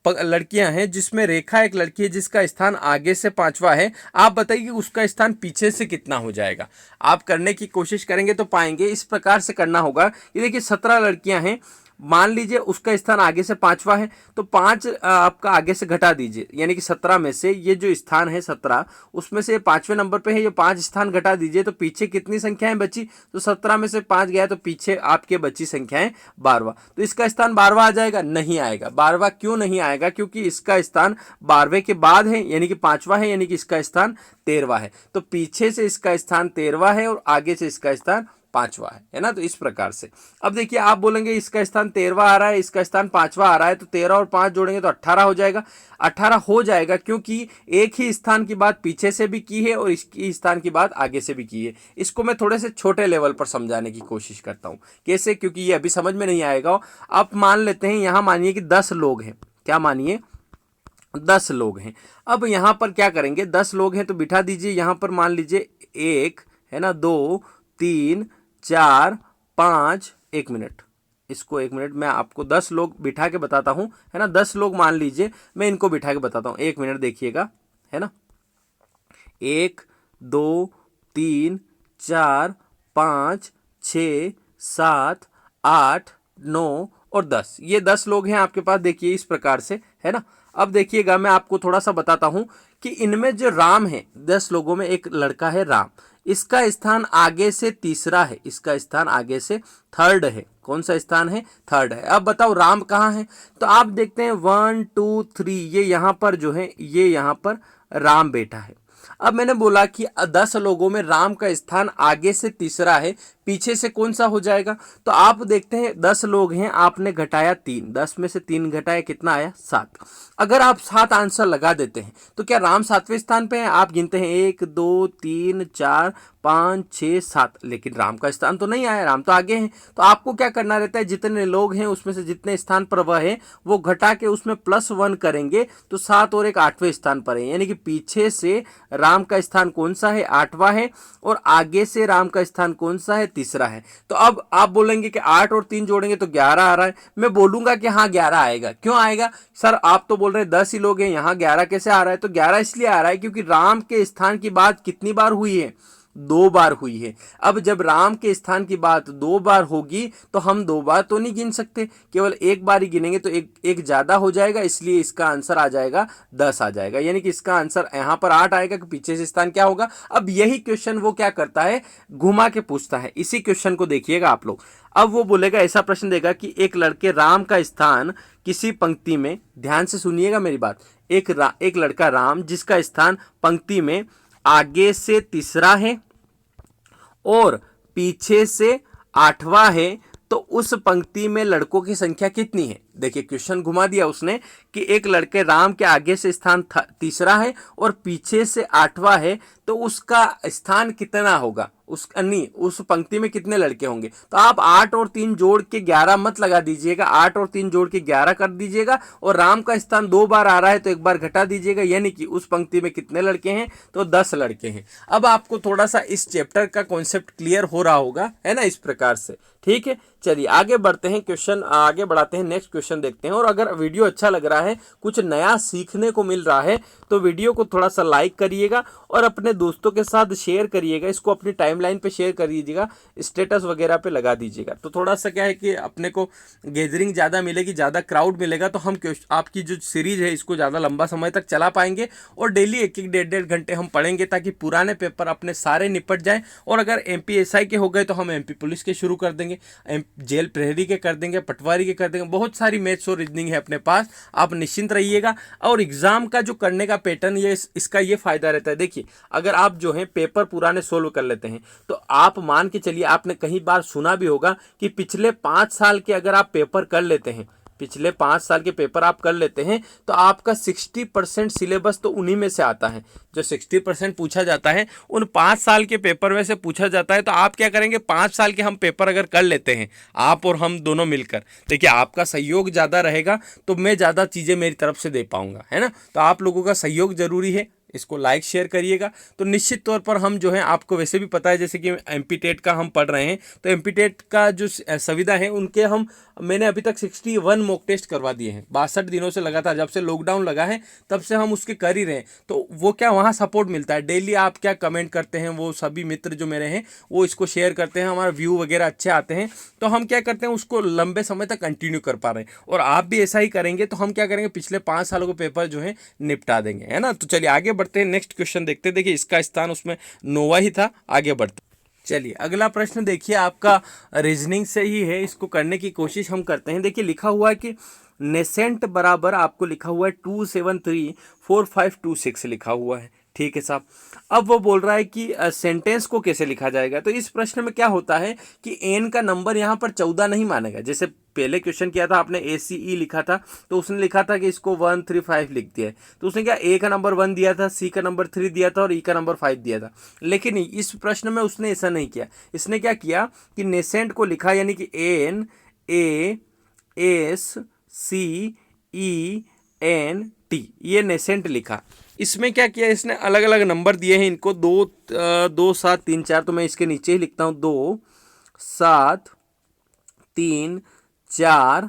लड़कियां हैं जिसमें रेखा एक लड़की है जिसका स्थान आगे से 5वां है। आप बताइए कि उसका स्थान पीछे से कितना हो जाएगा। आप करने की कोशिश करेंगे तो पाएंगे। इस प्रकार से करना होगा। ये देखिए 17 लड़कियां हैं, मान लीजिए उसका स्थान आगे से 5वां है, तो 5 आपका आगे से घटा दीजिए, यानी कि 17 में से ये जो स्थान है 17, उसमें से 5वें नंबर पे है, ये 5 स्थान घटा दीजिए, तो पीछे कितनी संख्याएं बची, तो 17 में से 5 गया तो पीछे आपके बची संख्याएं 12वां। तो इसका स्थान 12वां आ जाएगा, नहीं आएगा। 12वां क्यों नहीं आएगा, क्योंकि इसका स्थान 12वें के बाद है, यानी कि 5वां है, यानी कि इसका स्थान 13वां है। तो पीछे से इसका स्थान 13वां है और आगे से इसका स्थान 5वां है ना। तो इस प्रकार से अब देखिए आप बोलेंगे इसका स्थान 13वां आ रहा है, इसका स्थान 5वां आ रहा है, तो 13 और 5 जोड़ेंगे तो 18 हो जाएगा। 18 हो जाएगा क्योंकि एक ही स्थान की बात पीछे से भी की है और इसकी स्थान की बात आगे से भी की है। इसको मैं थोड़े से छोटे लेवल पर समझाने की कोशिश करता हूं। कैसे, क्योंकि ये अभी समझ में नहीं आएगा। आप मान लेते हैं यहां मानिए कि 10 लोग हैं, क्या मानिए 10 लोग हैं। अब यहां पर क्या करेंगे, 10 लोग हैं तो बिठा दीजिए यहां पर, मान लीजिए 1 है ना, 2 3 4 5, 1 मिनट, इसको 1 मिनट मैं आपको 10 लोग बिठा के बताता हूं, है ना। 10 लोग मान लीजिए, मैं इनको बिठा के बताता हूं, 1 मिनट देखिएगा, है ना। 1 2 3 4 5 6 7 8 9 और 10, ये 10 लोग हैं आपके पास। देखिए इस प्रकार से, है ना। अब देखिएगा मैं आपको थोड़ा सा बताता हूं कि इनमें जो राम है, 10 लोगों में एक लड़का है राम, इसका स्थान आगे से तीसरा है, इसका स्थान आगे से थर्ड है। कौन सा स्थान है, थर्ड है। अब बताओ राम कहाँ है, तो आप देखते हैं 1 2 3, ये यहाँ पर जो है, ये यहाँ पर राम बैठा है। अब मैंने बोला कि 10 लोगों में राम का स्थान आगे से तीसरा है, पीछे से कौन सा हो जाएगा। तो आप देखते हैं 10 लोग हैं, आपने घटाया 3, 10 में से 3 घटाया, कितना आया 7। अगर आप 7 आंसर लगा देते हैं तो क्या राम 7वें स्थान पे है। आप गिनते हैं 1 2 3 4 5 6 7, लेकिन राम का स्थान तो नहीं आया, राम तो आगे हैं। तो आपको क्या करना रहता है, जितने लोग हैं उसमें से जितने स्थान पर वह है वो घटा के उसमें +1 करेंगे, तो 7 और 1 8वें स्थान पर है, यानी कि पीछे से राम का स्थान कौन सा है, 8वां है, और आगे से राम का स्थान कौन सा है, तीसरा है। तो अब आप बोलेंगे कि 8 और 3 जोड़ेंगे तो 11 आ रहा है। मैं बोलूंगा कि हाँ 11 आएगा। क्यों आएगा सर, आप तो बोल रहे हैं 10 ही लोग हैं, यहाँ 11 कैसे आ रहा है। तो 11 इसलिए आ रहा है क्योंकि राम के स्थान की बात कितनी बार हुई है, 2 बार हुई है। अब जब राम के स्थान की बात 2 बार होगी तो हम 2 बार तो नहीं गिन सकते, केवल 1 बार ही गिनेंगे तो एक ज्यादा हो जाएगा, इसलिए इसका आंसर आ जाएगा 10 आ जाएगा, यानी कि इसका आंसर यहाँ पर 8 आएगा कि पीछे से स्थान क्या होगा। अब यही क्वेश्चन वो क्या करता है, घुमा के पूछता है। इसी क्वेश्चन को देखिएगा आप लोग। अब वो बोलेगा, ऐसा प्रश्न देगा कि एक लड़के राम का स्थान किसी पंक्ति में, ध्यान से सुनिएगा मेरी बात, एक लड़का राम जिसका स्थान पंक्ति में आगे से तीसरा है और पीछे से 8वां है, तो उस पंक्ति में लड़कों की संख्या कितनी है। देखिए क्वेश्चन घुमा दिया उसने कि एक लड़के राम के आगे से स्थान तीसरा है और पीछे से 8वां है, तो उसका स्थान कितना होगा, उस पंक्ति में कितने लड़के होंगे। तो आप 8 और 3 जोड़ के 11 मत लगा दीजिएगा, 8 और 3 जोड़ के 11 कर दीजिएगा, और राम का स्थान 2 बार आ रहा है तो 1 बार घटा दीजिएगा, यानी कि उस पंक्ति में कितने लड़के हैं, तो 10 लड़के हैं। अब आपको थोड़ा सा इस चैप्टर का कॉन्सेप्ट क्लियर हो रहा होगा, है ना, इस प्रकार से। ठीक है, चलिए आगे बढ़ते हैं, क्वेश्चन आगे बढ़ाते हैं, नेक्स्ट क्वेश्चन देखते हैं। और अगर वीडियो अच्छा लग रहा है, कुछ नया सीखने को मिल रहा है, तो वीडियो को थोड़ा सा लाइक करिएगा और अपने दोस्तों के साथ शेयर करिएगा, इसको अपनी टाइम टाइमलाइन पे शेयर कर दीजिएगा, स्टेटस वगैरह पे लगा दीजिएगा। तो थोड़ा सा क्या है कि अपने को गैदरिंग ज़्यादा मिलेगी, ज़्यादा क्राउड मिलेगा, तो हम आपकी जो सीरीज है इसको ज़्यादा लंबा समय तक चला पाएंगे और डेली एक एक डेढ़ घंटे हम पढ़ेंगे ताकि पुराने पेपर अपने सारे निपट जाएं। और अगर एमपीएसआई के हो गए तो हम एमपी पुलिस के शुरू कर देंगे, जेल प्रहरी के कर देंगे, पटवारी के कर देंगे। बहुत सारी मैथ्स और रीजनिंग है अपने पास, आप निश्चिंत रहिएगा। और एग्जाम का जो करने का पैटर्न, ये इसका ये फायदा रहता है। देखिए, अगर आप जो है पेपर पुराने सोल्व कर लेते हैं तो आप मान के चलिए, आपने कहीं बार सुना भी होगा कि पिछले 5 साल के अगर आप पेपर कर लेते हैं, पिछले 5 साल के पेपर आप कर लेते हैं तो आपका 60% सिलेबस तो उन्हीं में से आता है। जो 60% पूछा जाता है उन 5 साल के पेपर में से पूछा जाता है। तो आप क्या करेंगे, 5 साल के हम पेपर अगर कर लेते हैं, आप और हम दोनों मिलकर, देखिए आपका सहयोग ज़्यादा रहेगा तो मैं ज़्यादा चीज़ें मेरी तरफ से दे पाऊंगा, है ना। तो आप लोगों का सहयोग जरूरी है, इसको लाइक शेयर करिएगा। तो निश्चित तौर पर हम जो है, आपको वैसे भी पता है जैसे कि एमपी टेट का हम पढ़ रहे हैं, तो एमपी टेट का जो सुविधा है उनके मैंने अभी तक 61 मॉक टेस्ट करवा दिए हैं 62 दिनों से लगातार। जब से लॉकडाउन लगा है तब से हम उसके कर ही रहे हैं। तो वो क्या, वहाँ सपोर्ट मिलता है। डेली आप क्या कमेंट करते हैं, वो सभी मित्र जो मेरे हैं वो इसको शेयर करते हैं, हमारा व्यू वगैरह अच्छे आते हैं। तो हम क्या करते हैं, उसको लंबे समय तक कंटिन्यू कर पा रहे हैं। और आप भी ऐसा ही करेंगे तो हम क्या करेंगे, पिछले 5 सालों के पेपर जो है निपटा देंगे, है ना। तो चलिए आगे बढ़ते हैं, नेक्स्ट क्वेश्चन देखते हैं। देखिए इसका स्थान उसमें नोवा ही था। आगे बढ़ते, चलिए अगला प्रश्न देखिए, आपका रीजनिंग से ही है, इसको करने की कोशिश हम करते हैं। देखिए लिखा हुआ है कि नेसेंट बराबर, आपको लिखा हुआ है 2734526 लिखा हुआ है, ठीक है साहब। अब वो बोल रहा है कि सेंटेंस को कैसे लिखा जाएगा। तो इस प्रश्न में क्या होता है कि एन का नंबर यहाँ पर 14 नहीं मानेगा। जैसे पहले क्वेश्चन किया था आपने, ACE लिखा था तो उसने लिखा था कि इसको 135 लिख दिया है। तो उसने क्या, ए का नंबर 1 दिया था, सी का नंबर 3 दिया था और ई का नंबर 5 दिया था। लेकिन इस प्रश्न में उसने ऐसा नहीं किया। इसने क्या किया कि नेसेंट को लिखा, यानी कि NASCENT, ये नेसेंट लिखा। इसमें क्या किया, इसने अलग अलग नंबर दिए हैं इनको, 2 7 3 4। तो मैं इसके नीचे ही लिखता हूँ 2 7 3 4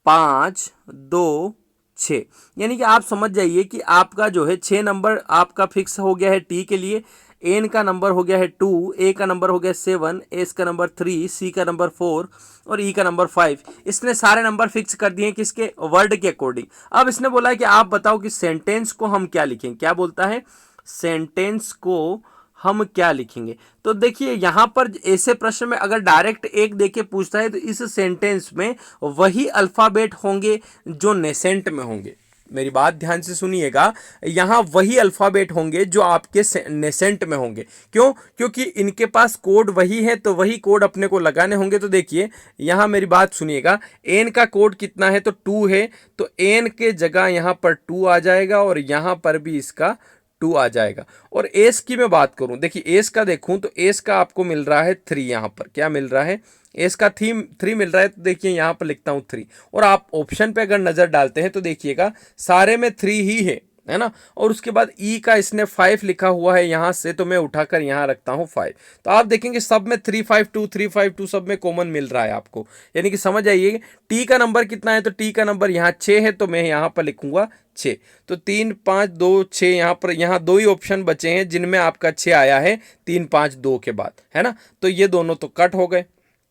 5 2 6। यानी कि आप समझ जाइए कि आपका जो है 6 नंबर आपका फिक्स हो गया है टी के लिए। एन का नंबर हो गया है 2, ए का नंबर हो गया 7, एस का नंबर 3, सी का नंबर 4 और ई का नंबर 5। इसने सारे नंबर फिक्स कर दिए हैं किसके, वर्ड के अकॉर्डिंग। अब इसने बोला है कि आप बताओ कि सेंटेंस को हम क्या लिखें। क्या बोलता है, सेंटेंस को हम क्या लिखेंगे। तो देखिए यहां पर ऐसे प्रश्न में अगर डायरेक्ट एक देके पूछता है तो इस सेंटेंस में वही अल्फाबेट होंगे जो नेसेंट में होंगे। मेरी बात ध्यान से सुनिएगा, यहां वही अल्फाबेट होंगे जो आपके नेसेंट में होंगे। क्यों, क्योंकि इनके पास कोड वही है तो वही कोड अपने को लगाने होंगे। तो देखिए यहां मेरी बात सुनिएगा, एन का कोड कितना है तो 2 है, तो एन के जगह यहां पर 2 आ जाएगा और यहां पर भी इसका 2 आ जाएगा। और एस की मैं बात करूं, देखिए एस का देखूं तो एस का आपको मिल रहा है 3। यहां पर क्या मिल रहा है, एस का 3 मिल रहा है। तो देखिए यहां पर लिखता हूं 3। और आप ऑप्शन पे अगर नजर डालते हैं तो देखिएगा सारे में 3 ही है ना। और उसके बाद ई का इसने 5 लिखा हुआ है यहां से, तो मैं उठाकर यहां रखता हूं 5। तो आप देखेंगे सब में 352 सब में कॉमन मिल रहा है आपको। यानी कि समझ आइए, टी का नंबर कितना है तो टी का नंबर यहाँ 6 है, तो मैं यहाँ पर लिखूंगा 6। तो 3 5 2 6, यहाँ पर यहाँ 2 ही ऑप्शन बचे हैं जिनमें आपका 6 आया है 3 5 2 के बाद, है ना। तो ये दोनों तो कट हो गए,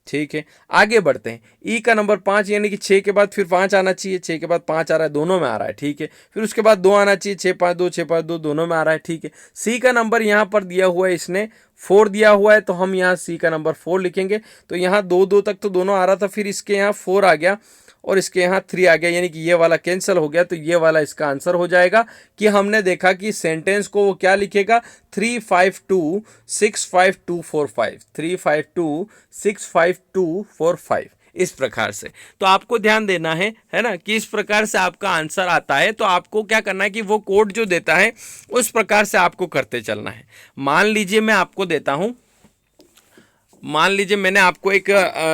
ठीक है। आगे बढ़ते हैं, ई का नंबर 5, यानी कि 6 के बाद फिर 5 आना चाहिए, 6 के बाद 5 आ रहा है, दोनों में आ रहा है, ठीक है। फिर उसके बाद 2 आना चाहिए, 6 5 2 6 5 2 दोनों में आ रहा है, ठीक है। सी का नंबर यहाँ पर दिया हुआ है, इसने 4 दिया हुआ है, तो हम यहाँ सी का नंबर 4 लिखेंगे। तो यहाँ 2 2 तक तो दोनों आ रहा था, फिर इसके यहाँ 4 आ गया और इसके यहाँ 3 आ गया, यानी कि ये वाला कैंसिल हो गया। तो ये वाला इसका आंसर हो जाएगा कि हमने देखा कि सेंटेंस को वो क्या लिखेगा, 35265 35265 इस प्रकार से। तो आपको ध्यान देना है ना, कि इस प्रकार से आपका आंसर आता है। तो आपको क्या करना है कि वो कोड जो देता है उस प्रकार से आपको करते चलना है। मान लीजिए मैं आपको देता हूं, मान लीजिए मैंने आपको एक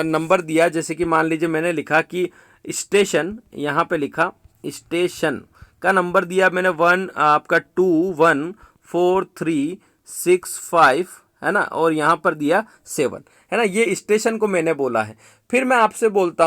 नंबर दिया, जैसे कि मान लीजिए मैंने लिखा कि स्टेशन, यहाँ पे लिखा स्टेशन का नंबर दिया मैंने 1 आपका 2 1 4 3 6 5, है ना, और यहाँ पर दिया 7, है ना। ये स्टेशन को मैंने बोला है। फिर मैं आपसे बोलता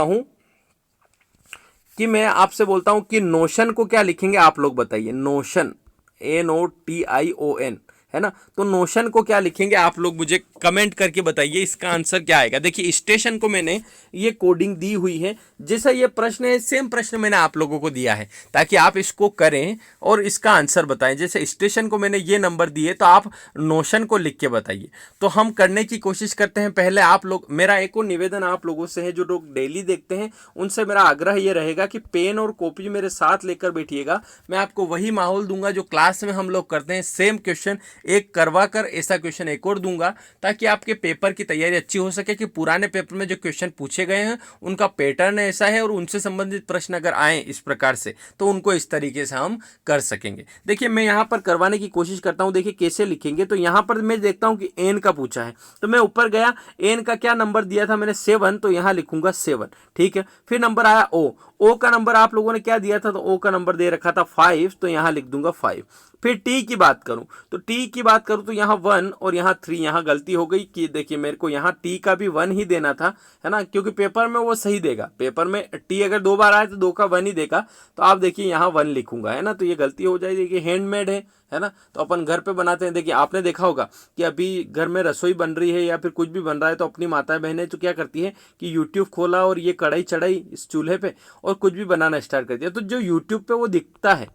हूँ कि नोशन को क्या लिखेंगे, आप लोग बताइए। नोशन, NOTION, है ना। तो नोशन को क्या लिखेंगे आप लोग मुझे कमेंट करके बताइए, इसका आंसर क्या आएगा। देखिए स्टेशन को मैंने ये कोडिंग दी हुई है, जैसा ये प्रश्न है सेम प्रश्न मैंने आप लोगों को दिया है, ताकि आप इसको करें और इसका आंसर बताएं। जैसे स्टेशन को मैंने ये नंबर दिए तो आप नोशन को लिख के बताइए। तो हम करने की कोशिश करते हैं। पहले आप लोग, मेरा एक और निवेदन आप लोगों से है जो लोग डेली देखते हैं, उनसे मेरा आग्रह ये रहेगा कि पेन और कॉपी मेरे साथ लेकर बैठिएगा। मैं आपको वही माहौल दूंगा जो क्लास में हम लोग करते हैं, सेम क्वेश्चन एक करवा कर ऐसा क्वेश्चन एक और दूंगा, ताकि आपके पेपर की तैयारी अच्छी हो सके। कि पुराने पेपर में जो क्वेश्चन पूछे गए हैं उनका पैटर्न ऐसा है और उनसे संबंधित प्रश्न अगर आए इस प्रकार से तो उनको इस तरीके से हम कर सकेंगे। देखिए मैं यहाँ पर करवाने की कोशिश करता हूँ। देखिए कैसे लिखेंगे, तो यहाँ पर मैं देखता हूँ कि एन का पूछा है, तो मैं ऊपर गया, एन का क्या नंबर दिया था मैंने 7, तो यहाँ लिखूंगा 7, ठीक है। फिर नंबर आया ओ का नंबर आप लोगों ने क्या दिया था, तो ओ का नंबर दे रखा था 5, तो यहाँ लिख दूंगा 5। फिर टी की बात करूं, तो टी की बात करूं तो यहाँ 1 और यहाँ 3, यहाँ गलती हो गई कि देखिए मेरे को यहाँ टी का भी 1 ही देना था, है ना, क्योंकि पेपर में वो सही देगा। पेपर में टी अगर 2 बार आए तो 2 का 1 ही देगा, तो आप देखिए यहाँ 1 लिखूंगा, है ना। तो ये गलती हो जाएगी कि हैंडमेड है ना, तो अपन घर पे बनाते हैं। देखिए आपने देखा होगा कि अभी घर में रसोई बन रही है या फिर कुछ भी बन रहा है, तो अपनी माता बहनें तो क्या करती है कि यूट्यूब खोला और ये कढ़ाई चढ़ाई इस चूल्हे पे और कुछ भी बनाना स्टार्ट कर दिया। तो जो यूट्यूब पे वो दिखता है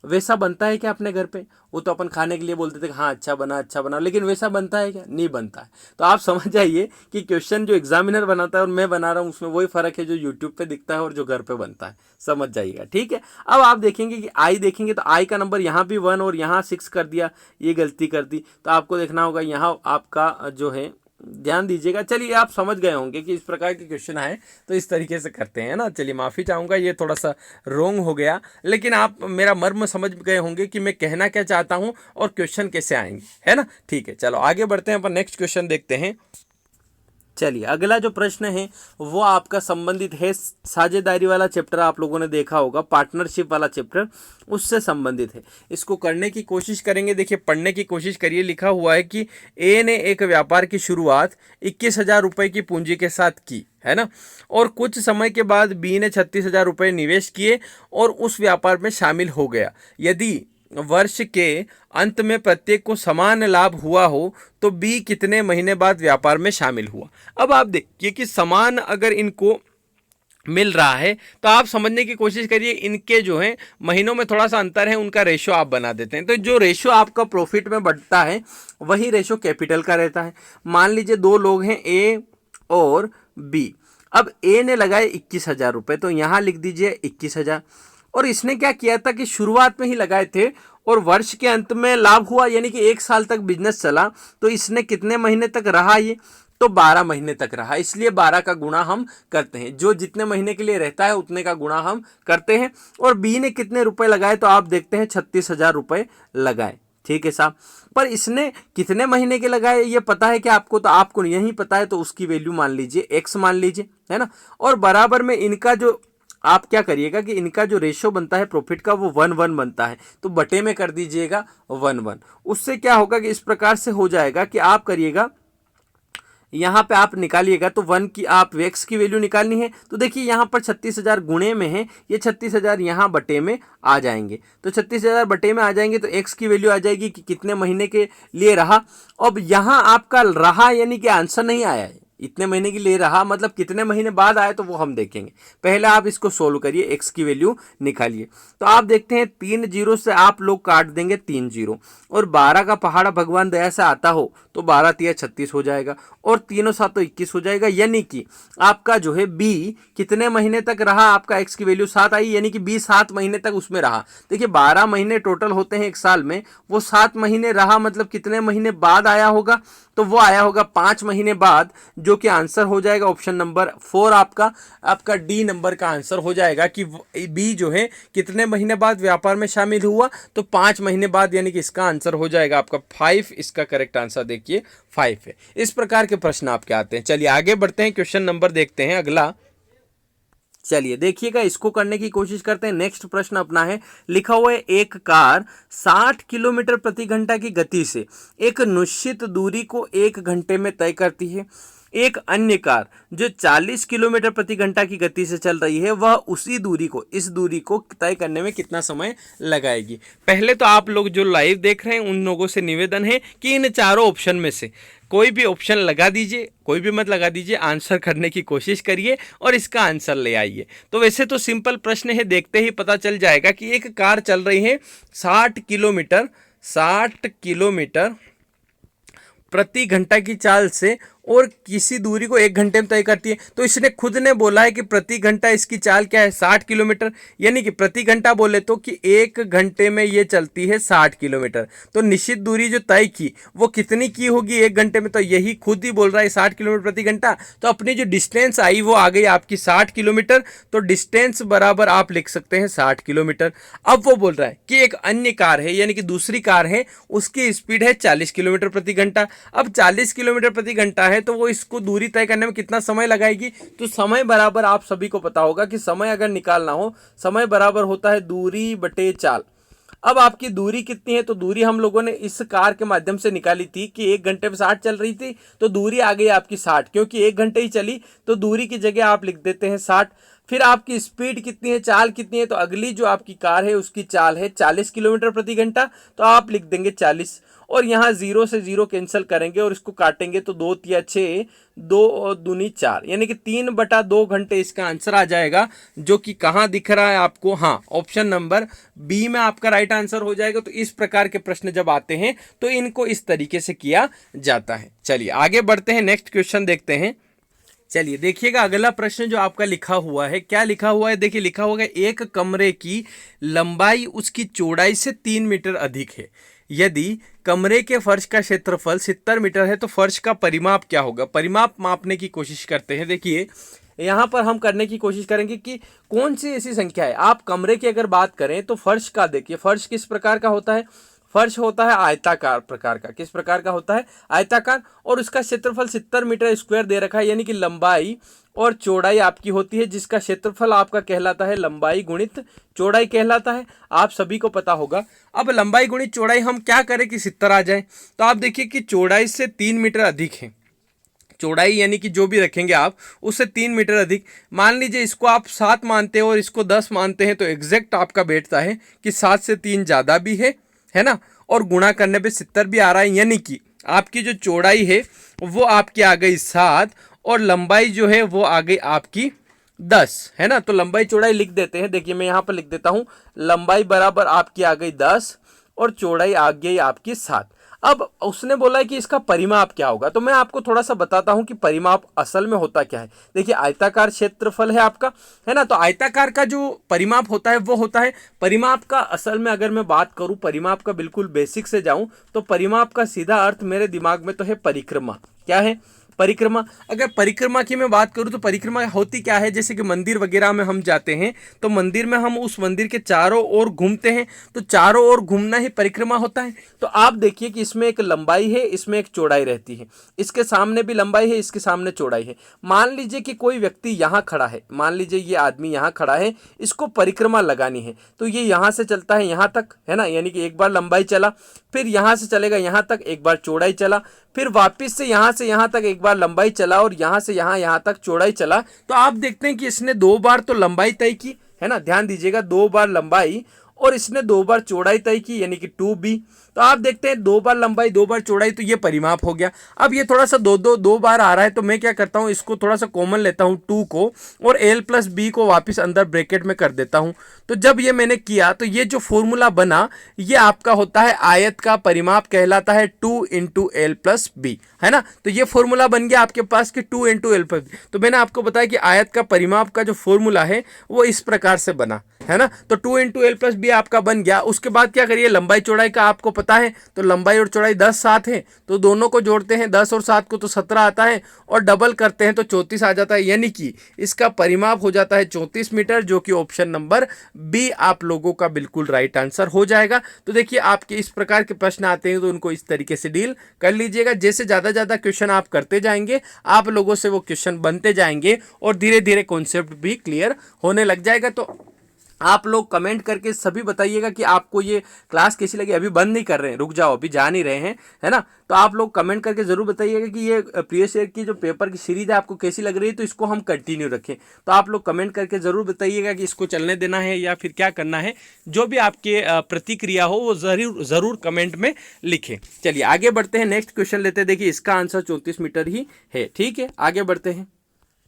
वैसा बनता है क्या अपने घर पे? वो तो अपन खाने के लिए बोलते थे हाँ अच्छा बना, लेकिन वैसा बनता है क्या? नहीं बनता है। तो आप समझ जाइए कि क्वेश्चन जो एग्जामिनर बनाता है और मैं बना रहा हूँ उसमें वही फर्क है जो यूट्यूब पे दिखता है और जो घर पे बनता है। समझ जाइएगा, ठीक है। अब आप देखेंगे कि आई देखेंगे तो आई का नंबर यहाँ भी 1 और यहाँ 6 कर दिया, ये गलती कर दी। तो आपको देखना होगा यहाँ आपका जो है, ध्यान दीजिएगा। चलिए आप समझ गए होंगे कि इस प्रकार के क्वेश्चन आए तो इस तरीके से करते हैं ना। चलिए माफ़ी चाहूँगा ये थोड़ा सा रोंग हो गया, लेकिन आप मेरा मर्म समझ गए होंगे कि मैं कहना क्या चाहता हूँ और क्वेश्चन कैसे आएंगे, है ना। ठीक है, चलो आगे बढ़ते हैं, अपन नेक्स्ट क्वेश्चन देखते हैं। चलिए अगला जो प्रश्न है वो आपका संबंधित है साझेदारी वाला चैप्टर, आप लोगों ने देखा होगा पार्टनरशिप वाला चैप्टर, उससे संबंधित है। इसको करने की कोशिश करेंगे। देखिए पढ़ने की कोशिश करिए। लिखा हुआ है कि ए ने एक व्यापार की शुरुआत 21,000 रुपये की पूंजी के साथ की, है ना, और कुछ समय के बाद बी ने 36,000 रुपये निवेश किए और उस व्यापार में शामिल हो गया। यदि वर्ष के अंत में प्रत्येक को समान लाभ हुआ हो तो बी कितने महीने बाद व्यापार में शामिल हुआ। अब आप देखिए कि समान अगर इनको मिल रहा है तो आप समझने की कोशिश करिए। इनके जो है महीनों में थोड़ा सा अंतर है, उनका रेशो आप बना देते हैं। तो जो रेशो आपका प्रॉफिट में बढ़ता है वही रेशो कैपिटल का रहता है। मान लीजिए 2 लोग हैं ए और बी। अब ए ने लगाए 21,000 रुपये, तो यहाँ लिख दीजिए 21,000। और इसने क्या किया था कि शुरुआत में ही लगाए थे और वर्ष के अंत में लाभ हुआ, यानी कि 1 साल तक बिजनेस चला। तो इसने कितने महीने तक रहा ये, तो 12 महीने तक रहा। इसलिए 12 का गुणा हम करते हैं, जो जितने महीने के लिए रहता है उतने का गुणा हम करते हैं। और बी ने कितने रुपए लगाए, तो आप देखते हैं 36,000 रुपये लगाए, ठीक है साहब। पर इसने कितने महीने के लगाए ये पता है कि आपको, तो आपको यही पता है, तो उसकी वैल्यू मान लीजिए x मान लीजिए, है ना। और बराबर में इनका जो आप क्या करिएगा कि इनका जो रेशो बनता है प्रॉफिट का वो 1:1 बनता है, तो बटे में कर दीजिएगा 1:1। उससे क्या होगा कि इस प्रकार से हो जाएगा कि आप करिएगा, यहाँ पे आप निकालिएगा तो 1 की आप x की वैल्यू निकालनी है। तो देखिए यहाँ पर 36,000 गुणे में है, ये 36,000 यहाँ बटे में आ जाएंगे। तो 36,000 बटे में आ जाएंगे तो x की वैल्यू आ जाएगी कि कितने महीने के लिए रहा। अब यहाँ आपका रहा यानी कि आंसर नहीं आया है, इतने महीने के लिए रहा मतलब कितने महीने बाद आए तो वो हम देखेंगे। पहले आप इसको सोल्व करिए, x की वैल्यू निकालिए। तो आप देखते हैं 3 जीरो से आप लोग काट देंगे 3 जीरो, और 12 का पहाड़ा भगवान दया से आता हो तो 12 तिया 36 हो जाएगा और 3 7 तो 21 हो जाएगा। यानी कि आपका जो है b कितने महीने तक रहा, आपका x की वैल्यू 7 आई, यानी कि b 7 महीने तक उसमें रहा। देखिए 12 महीने टोटल होते हैं एक साल में, वो 7 महीने रहा मतलब कितने महीने बाद आया होगा, तो वो आया होगा 5 महीने बाद, जो कि आंसर हो जाएगा ऑप्शन नंबर 4। आपका डी नंबर का आंसर हो जाएगा कि बी जो है कितने महीने बाद व्यापार में शामिल हुआ, तो 5 महीने बाद, यानी कि इसका आंसर हो जाएगा आपका 5। इसका करेक्ट आंसर देखिए 5 है। इस प्रकार के प्रश्न आपके आते हैं। चलिए आगे बढ़ते हैं, क्वेश्चन नंबर देखते हैं अगला। चलिए देखिएगा, इसको करने की कोशिश करते हैं। नेक्स्ट प्रश्न अपना है, लिखा हुआ है एक कार 60 किलोमीटर प्रति घंटा की गति से एक निश्चित दूरी को 1 घंटे में तय करती है। एक अन्य कार जो 40 किलोमीटर प्रति घंटा की गति से चल रही है वह उसी दूरी को, इस दूरी को तय करने में कितना समय लगाएगी। पहले तो आप लोग जो लाइव देख रहे हैं उन लोगों से निवेदन है कि इन चारों ऑप्शन में से कोई भी ऑप्शन लगा दीजिए, कोई भी मत लगा दीजिए, आंसर करने की कोशिश करिए और इसका आंसर ले आइए। तो वैसे तो सिंपल प्रश्न है, देखते ही पता चल जाएगा कि एक कार चल रही है 60 किलोमीटर प्रति घंटा की चाल से और किसी दूरी को 1 घंटे में तय करती है। तो इसने खुद ने बोला है कि प्रति घंटा इसकी चाल क्या है, 60 किलोमीटर, यानी कि प्रति घंटा बोले तो कि 1 घंटे में ये चलती है 60 किलोमीटर। तो निश्चित दूरी जो तय की वो कितनी की होगी 1 घंटे में, तो यही खुद ही बोल रहा है 60 किलोमीटर प्रति घंटा। तो अपनी जो डिस्टेंस आई वो आ गई आपकी 60 किलोमीटर। तो डिस्टेंस बराबर आप लिख सकते हैं 60 किलोमीटर। अब वो बोल रहा है कि एक अन्य कार है, यानी कि दूसरी कार है, उसकी स्पीड है 40 किलोमीटर प्रति घंटा। अब 40 किलोमीटर प्रति घंटा है तो वो इसको दूरी तय करने में कितना समय लगाएगी। तो समय बराबर आप सभी को पता होगा कि समय अगर निकालना हो, समय बराबर होता है दूरी बटे चाल। अब आपकी दूरी कितनी है, तो दूरी हम लोगों ने इस कार के माध्यम से निकाली थी कि 1 घंटे में 60 चल रही थी, तो दूरी आ गई आपकी 60, क्योंकि 1 घंटे ही चली तो दूरी की जगह आप लिख देते हैं 60। फिर आपकी स्पीड कितनी है, चाल कितनी है, तो अगली जो आपकी कार है उसकी चाल है 40 किलोमीटर प्रति घंटा, तो आप लिख देंगे 40 और यहाँ 0 से 0 कैंसिल करेंगे और इसको काटेंगे तो 2 तिया 6, 2 और दूनी 4, यानी कि 3/2 घंटे इसका आंसर आ जाएगा, जो कि कहाँ दिख रहा है आपको, हाँ ऑप्शन नंबर बी में आपका राइट आंसर हो जाएगा। तो इस प्रकार के प्रश्न जब आते हैं तो इनको इस तरीके से किया जाता है। चलिए आगे बढ़ते हैं, नेक्स्ट क्वेश्चन देखते हैं। चलिए देखिएगा अगला प्रश्न जो आपका लिखा हुआ है, क्या लिखा हुआ है, देखिए लिखा हुआ है एक कमरे की लंबाई उसकी चौड़ाई से 3 मीटर अधिक है। यदि कमरे के फर्श का क्षेत्रफल 70 मीटर है तो फर्श का परिमाप क्या होगा। परिमाप मापने की कोशिश करते हैं। देखिए यहाँ पर हम करने की कोशिश करेंगे कि कौन सी ऐसी संख्या है। आप कमरे की अगर बात करें तो फर्श का देखिए, फर्श किस प्रकार का होता है, फर्श होता है आयताकार प्रकार का। किस प्रकार का होता है, आयताकार, और उसका क्षेत्रफल 70 मीटर स्क्वायर दे रखा है, यानी कि लंबाई और चौड़ाई आपकी होती है, जिसका क्षेत्रफल आपका कहलाता है लंबाई गुणित चौड़ाई कहलाता है, आप सभी को पता होगा। अब लंबाई गुणित चौड़ाई हम क्या करें कि 70 आ जाए, तो आप देखिए कि चौड़ाई से 3 मीटर अधिक है, चौड़ाई यानी कि जो भी रखेंगे आप उससे 3 मीटर अधिक। मान लीजिए इसको आप 7 मानते हो और इसको 10 मानते हैं तो एग्जैक्ट आपका बैठता है कि 7 से 3 ज़्यादा भी है ना, और गुणा करने पे 70 भी आ रहा है, यानी कि आपकी जो चौड़ाई है वो आपकी आ गई 7 और लंबाई जो है वो आ गई आपकी 10, है ना। तो लंबाई चौड़ाई लिख देते हैं। देखिए मैं यहाँ पर लिख देता हूँ, लंबाई बराबर आपकी आ गई 10 और चौड़ाई आ गई आपकी 7। अब उसने बोला है कि इसका परिमाप क्या होगा, तो मैं आपको थोड़ा सा बताता हूं कि परिमाप असल में होता क्या है। देखिए आयताकार क्षेत्रफल है आपका, है ना, तो आयताकार का जो परिमाप होता है वो होता है, परिमाप का असल में अगर मैं बात करूं, परिमाप का बिल्कुल बेसिक से जाऊं तो परिमाप का सीधा अर्थ मेरे दिमाग में तो है परिक्रमा। क्या है, परिक्रमा। अगर परिक्रमा की मैं बात करूं तो परिक्रमा होती क्या है, जैसे कि मंदिर वगैरह में हम जाते हैं तो मंदिर में हम उस मंदिर के चारों ओर घूमते हैं, तो चारों ओर घूमना ही परिक्रमा होता है। तो आप देखिए कि इसमें एक लंबाई है, इसमें एक चौड़ाई रहती है, इसके सामने भी लंबाई है, इसके सामने चौड़ाई है। मान लीजिए कि कोई व्यक्ति यहाँ खड़ा है, मान लीजिए ये आदमी यहाँ खड़ा है, इसको परिक्रमा लगानी है, तो ये यहाँ से चलता है यहाँ तक, है ना, यानी कि एक बार लंबाई चला, फिर यहाँ से चलेगा यहाँ तक, एक बार चौड़ाई चला, फिर वापस से यहाँ तक एक बार लंबाई चला और यहाँ से यहाँ तक चौड़ाई चला। तो आप देखते हैं कि इसने 2 बार तो लंबाई तय की, है ना, ध्यान दीजिएगा, 2 बार लंबाई और इसने 2 बार चौड़ाई तय की, यानी कि 2b। तो आप देखते हैं 2 बार लंबाई 2 बार चौड़ाई, तो ये परिमाप हो गया। अब ये थोड़ा सा दो बार आ रहा है, तो मैं क्या करता हूँ, इसको थोड़ा सा कॉमन लेता हूँ 2 को और l + b को वापस अंदर ब्रैकेट में कर देता हूँ। तो जब ये मैंने किया तो ये जो फॉर्मूला बना ये आपका होता है आयत का परिमाप कहलाता है 2 × l + b, है ना। तो ये फॉर्मूला बन गया आपके पास कि 2 × l + b। तो मैंने आपको बताया कि आयत का परिमाप का जो फॉर्मूला है वो इस प्रकार से बना, है ना। तो 2 × l + b आपका बन गया। उसके बाद क्या करिए, लंबाई चौड़ाई का आपको पता है, तो लंबाई और चौड़ाई 10 7 है, तो दोनों को जोड़ते हैं 10 और 7 को तो 17 आता है और डबल करते हैं तो 34 आ जाता है, यानी कि इसका परिमाप हो जाता है 34 मीटर, जो कि ऑप्शन नंबर बी आप लोगों का बिल्कुल राइट आंसर हो जाएगा। तो देखिए आपके इस प्रकार के प्रश्न आते हैं तो उनको इस तरीके से डील कर लीजिएगा। जैसे ज़्यादा क्वेश्चन आप करते जाएंगे आप लोगों से वो क्वेश्चन बनते जाएंगे और धीरे धीरे कॉन्सेप्ट भी क्लियर होने लग जाएगा। तो आप लोग कमेंट करके सभी बताइएगा कि आपको ये क्लास कैसी लगी। अभी बंद नहीं कर रहे हैं, रुक जाओ, अभी जा नहीं रहे हैं, है ना। तो आप लोग कमेंट करके जरूर बताइएगा कि ये प्रीवियस ईयर की जो पेपर की सीरीज है आपको कैसी लग रही है, तो इसको हम कंटिन्यू रखें। तो आप लोग कमेंट करके जरूर बताइएगा कि इसको चलने देना है या फिर क्या करना है। जो भी आपके प्रतिक्रिया हो वो जरूर जरूर कमेंट में लिखें। चलिए आगे बढ़ते हैं, नेक्स्ट क्वेश्चन लेते हैं। देखिए इसका आंसर 34 मीटर ही है। ठीक है, आगे बढ़ते हैं।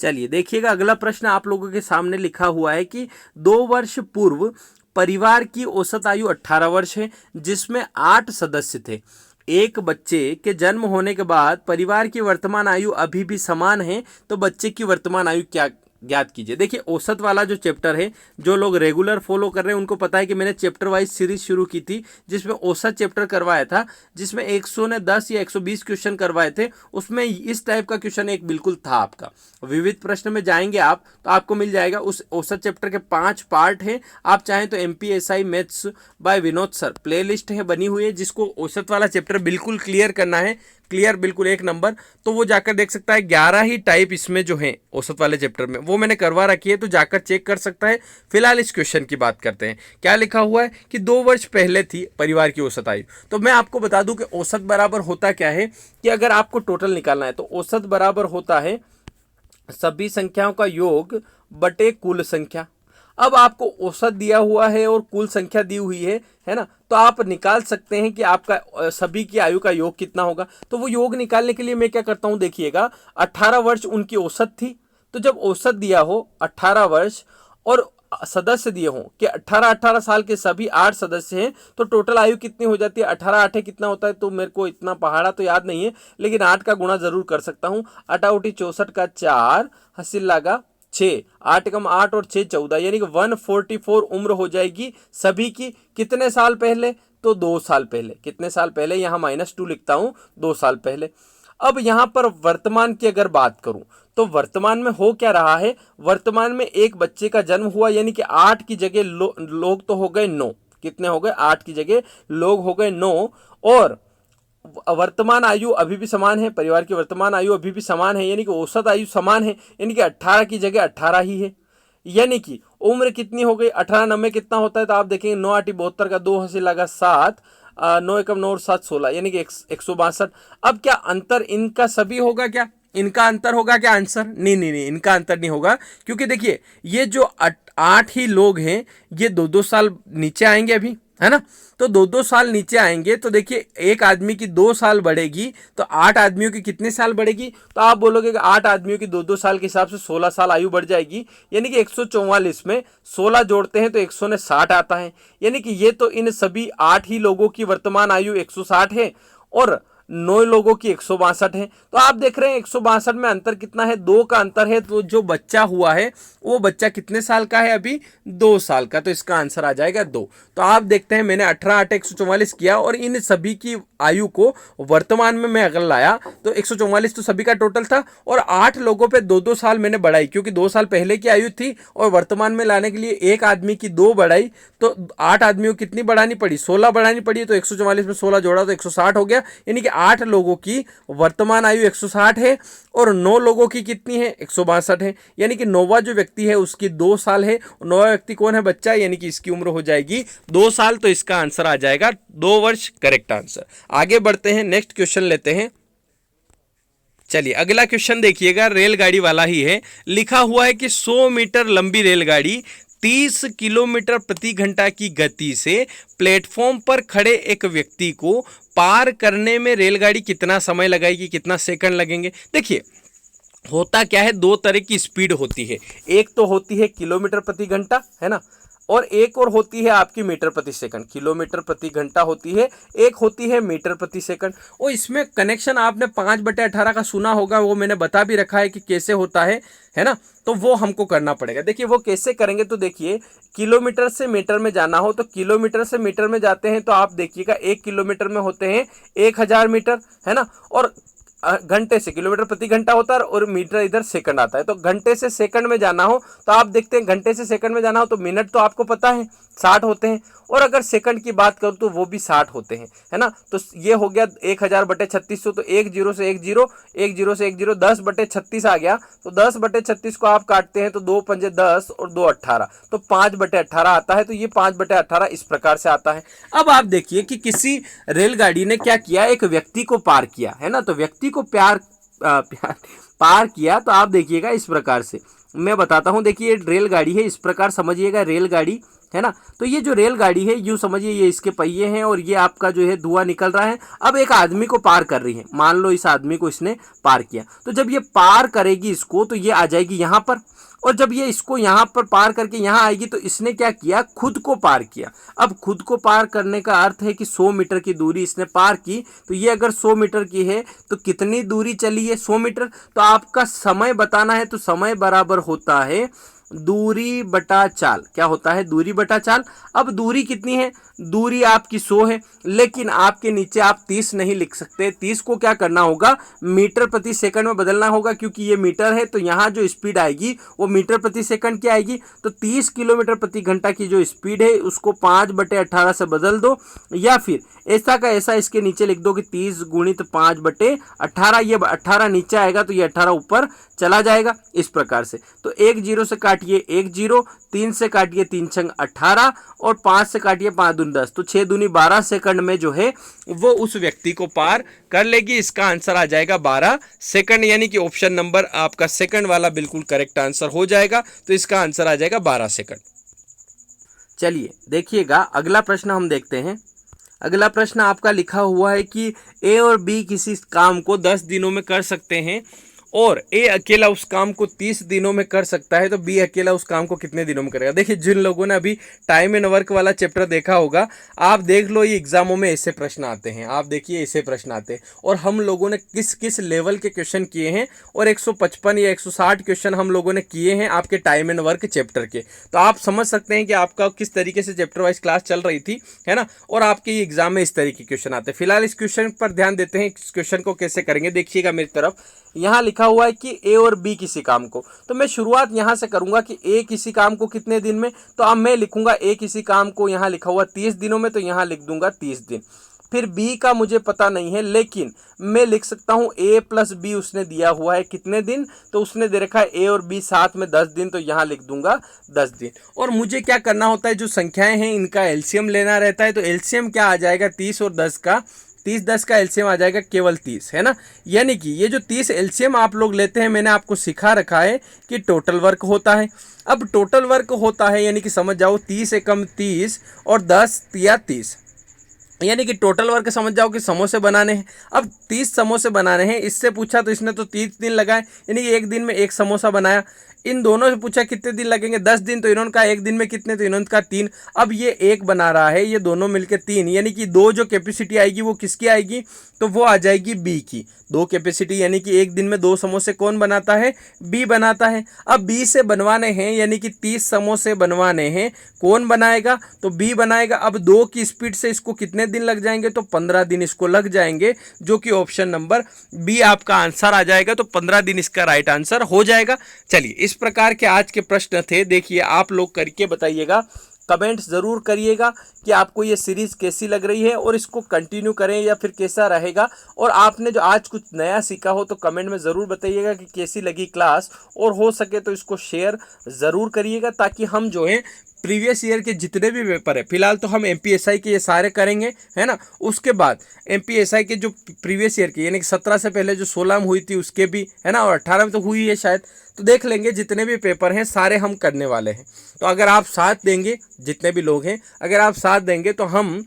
चलिए देखिएगा, अगला प्रश्न आप लोगों के सामने लिखा हुआ है कि 2 वर्ष पूर्व परिवार की औसत आयु 18 वर्ष है, जिसमें 8 सदस्य थे। एक बच्चे के जन्म होने के बाद परिवार की वर्तमान आयु अभी भी समान है, तो बच्चे की वर्तमान आयु क्या ज्ञात कीजिए। देखिए औसत वाला जो चैप्टर है, जो लोग रेगुलर फॉलो कर रहे हैं उनको पता है कि मैंने चैप्टर वाइज सीरीज शुरू की थी, जिसमें औसत चैप्टर करवाया था, जिसमें 110 या 120 क्वेश्चन करवाए थे। उसमें इस टाइप का क्वेश्चन एक बिल्कुल था आपका। विविध प्रश्न में जाएंगे आप तो आपको मिल जाएगा। उस औसत चैप्टर के 5 पार्ट हैं। आप चाहें तो MPSI maths by Vinod sir playlist है बनी हुई है, जिसको औसत वाला चैप्टर बिल्कुल क्लियर करना है, क्लियर बिल्कुल 1 नंबर, तो वो जाकर देख सकता है। 11 ही टाइप इसमें जो है औसत वाले चैप्टर में, वो मैंने करवा रखी है, तो जाकर चेक कर सकता है। फिलहाल इस क्वेश्चन की बात करते हैं। क्या लिखा हुआ है कि 2 वर्ष पहले थी परिवार की औसत आयु। तो मैं आपको बता दूं कि औसत बराबर होता क्या है, कि अगर आपको टोटल निकालना है तो औसत बराबर होता है सभी संख्याओं का योग बटे कुल संख्या। अब आपको औसत दिया हुआ है और कुल संख्या दी हुई है ना, तो आप निकाल सकते हैं कि आपका सभी की आयु का योग कितना होगा। तो वो योग निकालने के लिए मैं क्या करता हूं, देखिएगा 18 वर्ष उनकी औसत थी, तो जब औसत दिया हो 18 वर्ष और सदस्य दिए हों कि 18-18 साल के सभी 8 सदस्य हैं, तो टोटल आयु कितनी हो जाती है। 18 8 कितना होता है, तो मेरे को इतना पहाड़ा तो याद नहीं है, लेकिन 8 का गुणा जरूर कर सकता हूँ। 8 उठी 64 का 4 हसील लागा 6, 8 कम 8 और 6 14, यानी कि 144 उम्र हो जाएगी सभी की। कितने साल पहले, तो 2 साल पहले। कितने साल पहले, यहाँ -2 लिखता हूँ, 2 साल पहले। अब यहाँ पर वर्तमान की अगर बात करूं तो वर्तमान में हो क्या रहा है, वर्तमान में एक बच्चे का जन्म हुआ, यानी कि 8 की जगह लोग तो हो गए 9। कितने हो गए, 8 की जगह लोग हो गए 9। और वर्तमान आयु अभी भी समान है, परिवार की वर्तमान आयु अभी भी समान है, यानी कि औसत आयु समान है, यानी कि 18 की जगह 18 ही है। यानी कि उम्र कितनी हो गई, 18 9 कितना होता है, तो आप देखेंगे 9 8 72 का 2 हंसी लगा 7, 9 एकम 9 और 7 16, यानी कि 162। अब क्या अंतर इनका सभी होगा, क्या इनका अंतर होगा क्या आंसर, नहीं नहीं नहीं, इनका अंतर नहीं होगा, क्योंकि देखिए ये जो 8 ही लोग हैं ये 2-2 साल नीचे आएंगे अभी, है ना। तो 2-2 साल नीचे आएंगे, तो देखिए एक आदमी की 2 साल बढ़ेगी, तो 8 आदमियों की कितने साल बढ़ेगी, तो आप बोलोगे कि 8 आदमियों की 2-2 साल के हिसाब से 16 साल आयु बढ़ जाएगी, यानी कि 144 में 16 जोड़ते हैं तो 160 आता है। यानी कि ये तो इन सभी 8 ही लोगों की वर्तमान आयु 160 है और 9 लोगों की 162 है। तो आप देख रहे हैं 162 में अंतर कितना है, 2 का अंतर है। तो जो बच्चा हुआ है वो बच्चा कितने साल का है, अभी 2 साल का, तो इसका आंसर आ जाएगा 2। तो आप देखते हैं मैंने 18 8 144 किया और इन सभी की आयु को वर्तमान में मैं अगर लाया तो 144 तो सभी का टोटल था और 8 लोगों पे 2-2 साल मैंने बढ़ाई, क्योंकि 2 साल पहले की आयु थी और वर्तमान में लाने के लिए एक आदमी की 2 बढ़ाई, तो 8 आदमियों को कितनी बढ़ानी पड़ी, 16 बढ़ानी पड़ी। तो 144 में 16 जोड़ा तो 160 हो गया, यानी कि 8 लोगों की वर्तमान आयु 160 है और 9 लोगों की कितनी है, 162 है। यानी कि 9वां जो व्यक्ति है उसकी 2 साल है, 9वां व्यक्ति कौन है, बच्चा, यानी कि इसकी उम्र हो जाएगी 2 साल। तो इसका आंसर आ जाएगा 2 वर्ष, करेक्ट आंसर। आगे बढ़ते हैं, नेक्स्ट क्वेश्चन लेते हैं। चलिए अगला क्वेश्चन देखिएगा, रेलगाड़ी वाला ही है। लिखा हुआ है कि 100 मीटर लंबी रेलगाड़ी 30 किलोमीटर प्रति घंटा की गति से प्लेटफॉर्म पर खड़े एक व्यक्ति को पार करने में रेलगाड़ी कितना समय लगाएगी, कितना सेकंड लगेंगे। देखिए होता क्या है, 2 तरह की स्पीड होती है, एक तो होती है किलोमीटर प्रति घंटा, है ना, और एक और होती है आपकी मीटर प्रति सेकंड। किलोमीटर प्रति घंटा होती है, एक होती है मीटर प्रति सेकंड। और इसमें कनेक्शन आपने 5/18 का सुना होगा, वो मैंने बता भी रखा है कि कैसे होता है ना, तो वो हमको करना पड़ेगा। देखिए वो कैसे करेंगे, तो देखिए किलोमीटर से मीटर में जाना हो तो किलोमीटर से मीटर में जाते हैं, तो आप देखिएगा 1 किलोमीटर में होते हैं 1000 मीटर, है ना, और घंटे से, किलोमीटर प्रति घंटा होता है और मीटर इधर सेकंड आता है। तो घंटे से सेकंड में जाना हो तो आप देखते हैं घंटे से सेकंड में जाना हो तो मिनट तो आपको पता है 60 होते हैं, और अगर सेकंड की बात करूं तो वो भी 60 होते हैं, है ना। तो ये हो गया 1000/3600, तो 10 से 10, 10 से 10, 10/36 आ गया। तो 10/36 को आप काटते हैं तो 2 पंजे 10 और 2 18, तो 5/18 आता है। तो ये 5/18 इस प्रकार से आता है। अब आप देखिए कि किसी रेलगाड़ी ने क्या किया, एक व्यक्ति को पार किया, है ना। तो व्यक्ति को पार किया, तो आप देखिएगा इस प्रकार से मैं बताता हूं। देखिए रेलगाड़ी है, इस प्रकार समझिएगा रेलगाड़ी, है ना। तो ये जो रेलगाड़ी है यूं समझिए, ये इसके पहिए हैं और ये आपका जो है धुआं निकल रहा है। अब एक आदमी को पार कर रही है, मान लो इस आदमी को इसने पार किया। तो जब ये पार करेगी इसको, तो ये आ जाएगी यहां पर, और जब ये इसको यहां पर पार करके यहां आएगी तो इसने क्या किया, खुद को पार किया। अब खुद को पार करने का अर्थ है कि 100 मीटर की दूरी इसने पार की। तो ये अगर 100 मीटर की है तो कितनी दूरी चली है, 100 मीटर। तो आपका समय बताना है, तो समय बराबर होता है दूरी बटा चाल। क्या होता है, दूरी बटा चाल। अब दूरी कितनी है, दूरी आपकी 100 है, लेकिन आपके नीचे आप 30 नहीं लिख सकते। 30 को क्या करना होगा, मीटर प्रति सेकंड में बदलना होगा, क्योंकि ये मीटर है। तो यहाँ जो स्पीड आएगी वो मीटर प्रति सेकंड की आएगी। तो 30 किलोमीटर प्रति घंटा की जो स्पीड है उसको 5/18 से बदल दो, या फिर ऐसा का ऐसा इसके नीचे लिख दो कि 30 गुणित 5/18। ये 18 नीचे आएगा तो ये 18 ऊपर चला जाएगा, इस प्रकार से। तो 1 0 से काटिए 1 0, 3 से काटिए 3 छंग 18, और 5 से काटिए 5 दूनी 10, तो 6 दूनी 12 सेकंड में जो है वो उस व्यक्ति को पार कर लेगी। इसका आंसर आ जाएगा 12 सेकंड, यानी कि ऑप्शन नंबर आपका सेकंड वाला बिल्कुल करेक्ट आंसर हो जाएगा। तो इसका आंसर आ जाएगा 12 सेकंड। चलिए देखिएगा अगला प्रश्न हम देखते हैं। अगला प्रश्न आपका लिखा हुआ है कि ए और बी किसी काम को 10 दिनों में कर सकते हैं, और ए अकेला उस काम को 30 दिनों में कर सकता है, तो बी अकेला उस काम को कितने दिनों में करेगा। देखिए जिन लोगों ने अभी टाइम एंड वर्क वाला चैप्टर देखा होगा, आप देख लो ये एग्जामों में ऐसे प्रश्न आते हैं। आप देखिए ऐसे प्रश्न आते हैं, और हम लोगों ने किस किस लेवल के क्वेश्चन किए हैं, और 155 या 160 क्वेश्चन हम लोगों ने किए हैं आपके टाइम एंड वर्क चैप्टर के। तो आप समझ सकते हैं कि आपका किस तरीके से चैप्टर वाइज क्लास चल रही थी, है ना। और आपके ये एग्जाम में इस तरीके के क्वेश्चन आते हैं। फिलहाल इस क्वेश्चन पर ध्यान देते हैं, इस क्वेश्चन को कैसे करेंगे। देखिएगा मेरी तरफ, यहाँ लिखा हुआ है कि ए और बी किसी काम को, तो मैं शुरुआत यहाँ से करूंगा कि ए किसी काम को कितने दिन में। तो अब मैं लिखूंगा ए किसी काम को, यहाँ लिखा हुआ 30 दिनों में, तो यहाँ लिख दूंगा 30 दिन। फिर बी का मुझे पता नहीं है, लेकिन मैं लिख सकता हूँ ए प्लस बी उसने दिया हुआ है कितने दिन, तो उसने दे रखा है ए और बी साथ में 10 दिन, तो यहाँ लिख दूंगा 10 दिन। और मुझे क्या करना होता है, जो संख्याएं हैं इनका एलसीएम लेना रहता है। तो एलसीएम क्या आ जाएगा, 30 और 10 का, 30-10 का एलसीएम आ जाएगा केवल 30, है ना। यानी कि ये जो 30 एलसीएम आप लोग लेते हैं, मैंने आपको सिखा रखा है कि टोटल वर्क होता है। अब टोटल वर्क होता है यानी कि समझ जाओ 30 एकम 30 और 10 या 30, यानी कि टोटल वर्क समझ जाओ कि समोसे बनाने हैं। अब 30 समोसे बनाने हैं, इससे पूछा तो इसने तो 30 दिन लगाए, यानी कि एक दिन में एक समोसा बनाया। इन दोनों से पूछा कितने दिन लगेंगे, 10 दिन, तो इन्होंने कहा एक दिन में कितने, तो इन्होंने कहा 3। अब ये एक बना रहा है, ये दोनों मिलकर 3, यानी कि 2 जो कैपेसिटी आएगी वो किसकी आएगी, तो वो आ जाएगी बी की। 2 कैपेसिटी, यानी कि एक दिन में 2 समोसे कौन बनाता है, बी बनाता है। अब बी से बनवाने हैं, यानी कि 30 समोसे बनवाने हैं, कौन बनाएगा, तो बी बनाएगा। अब 2 की स्पीड से इसको कितने दिन लग जाएंगे, तो 15 दिन इसको लग जाएंगे, जो कि ऑप्शन नंबर बी आपका आंसर आ जाएगा। तो 15 दिन इसका राइट आंसर हो जाएगा। चलिए इस प्रकार के आज के प्रश्न थे। देखिए आप लोग करके बताइएगा, कमेंट्स ज़रूर करिएगा कि आपको ये सीरीज़ कैसी लग रही है, और इसको कंटिन्यू करें या फिर कैसा रहेगा। और आपने जो आज कुछ नया सीखा हो तो कमेंट में ज़रूर बताइएगा कि कैसी लगी क्लास, और हो सके तो इसको शेयर ज़रूर करिएगा, ताकि हम जो है प्रीवियस ईयर के जितने भी पेपर है, फिलहाल तो हम एमपीएसआई के ये सारे करेंगे, है ना। उसके बाद एमपीएसआई के जो प्रीवियस ईयर के, यानी कि 17 से पहले जो 16 में हुई थी उसके भी, है ना, और 18 में तो हुई है शायद, तो देख लेंगे। जितने भी पेपर हैं सारे हम करने वाले हैं। तो अगर आप साथ देंगे, जितने भी लोग हैं अगर आप साथ देंगे, तो हम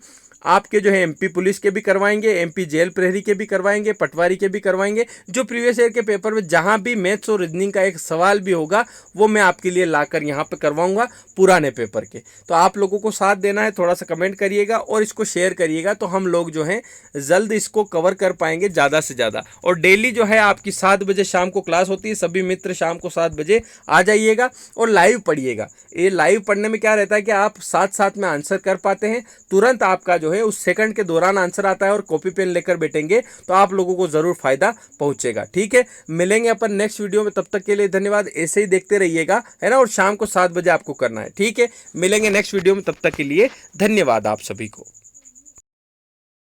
आपके जो है एमपी पुलिस के भी करवाएंगे, एमपी जेल प्रहरी के भी करवाएंगे, पटवारी के भी करवाएंगे। जो प्रीवियस ईयर के पेपर में जहां भी मैथ्स और रीजनिंग का एक सवाल भी होगा, वो मैं आपके लिए लाकर यहां पे करवाऊंगा पुराने पेपर के। तो आप लोगों को साथ देना है, थोड़ा सा कमेंट करिएगा और इसको शेयर करिएगा, तो हम लोग जो है जल्द इसको कवर कर पाएंगे ज़्यादा से ज़्यादा। और डेली जो है आपकी 7 बजे शाम को क्लास होती है, सभी मित्र शाम को 7 बजे आ जाइएगा और लाइव पढ़िएगा। ये लाइव पढ़ने में क्या रहता है कि आप साथ साथ में आंसर कर पाते हैं, तुरंत आपका जो जो है उस सेकंड के दौरान आंसर आता है और कॉपी पेन लेकर बैठेंगे तो आप लोगों को जरूर फायदा पहुंचेगा। ठीक है, मिलेंगे अपन नेक्स्ट वीडियो में, तब तक के लिए धन्यवाद। ऐसे ही देखते रहिएगा, है ना, और शाम को 7 बजे आपको करना है। ठीक है, मिलेंगे नेक्स्ट वीडियो में, तब तक के लिए धन्यवाद आप सभी को।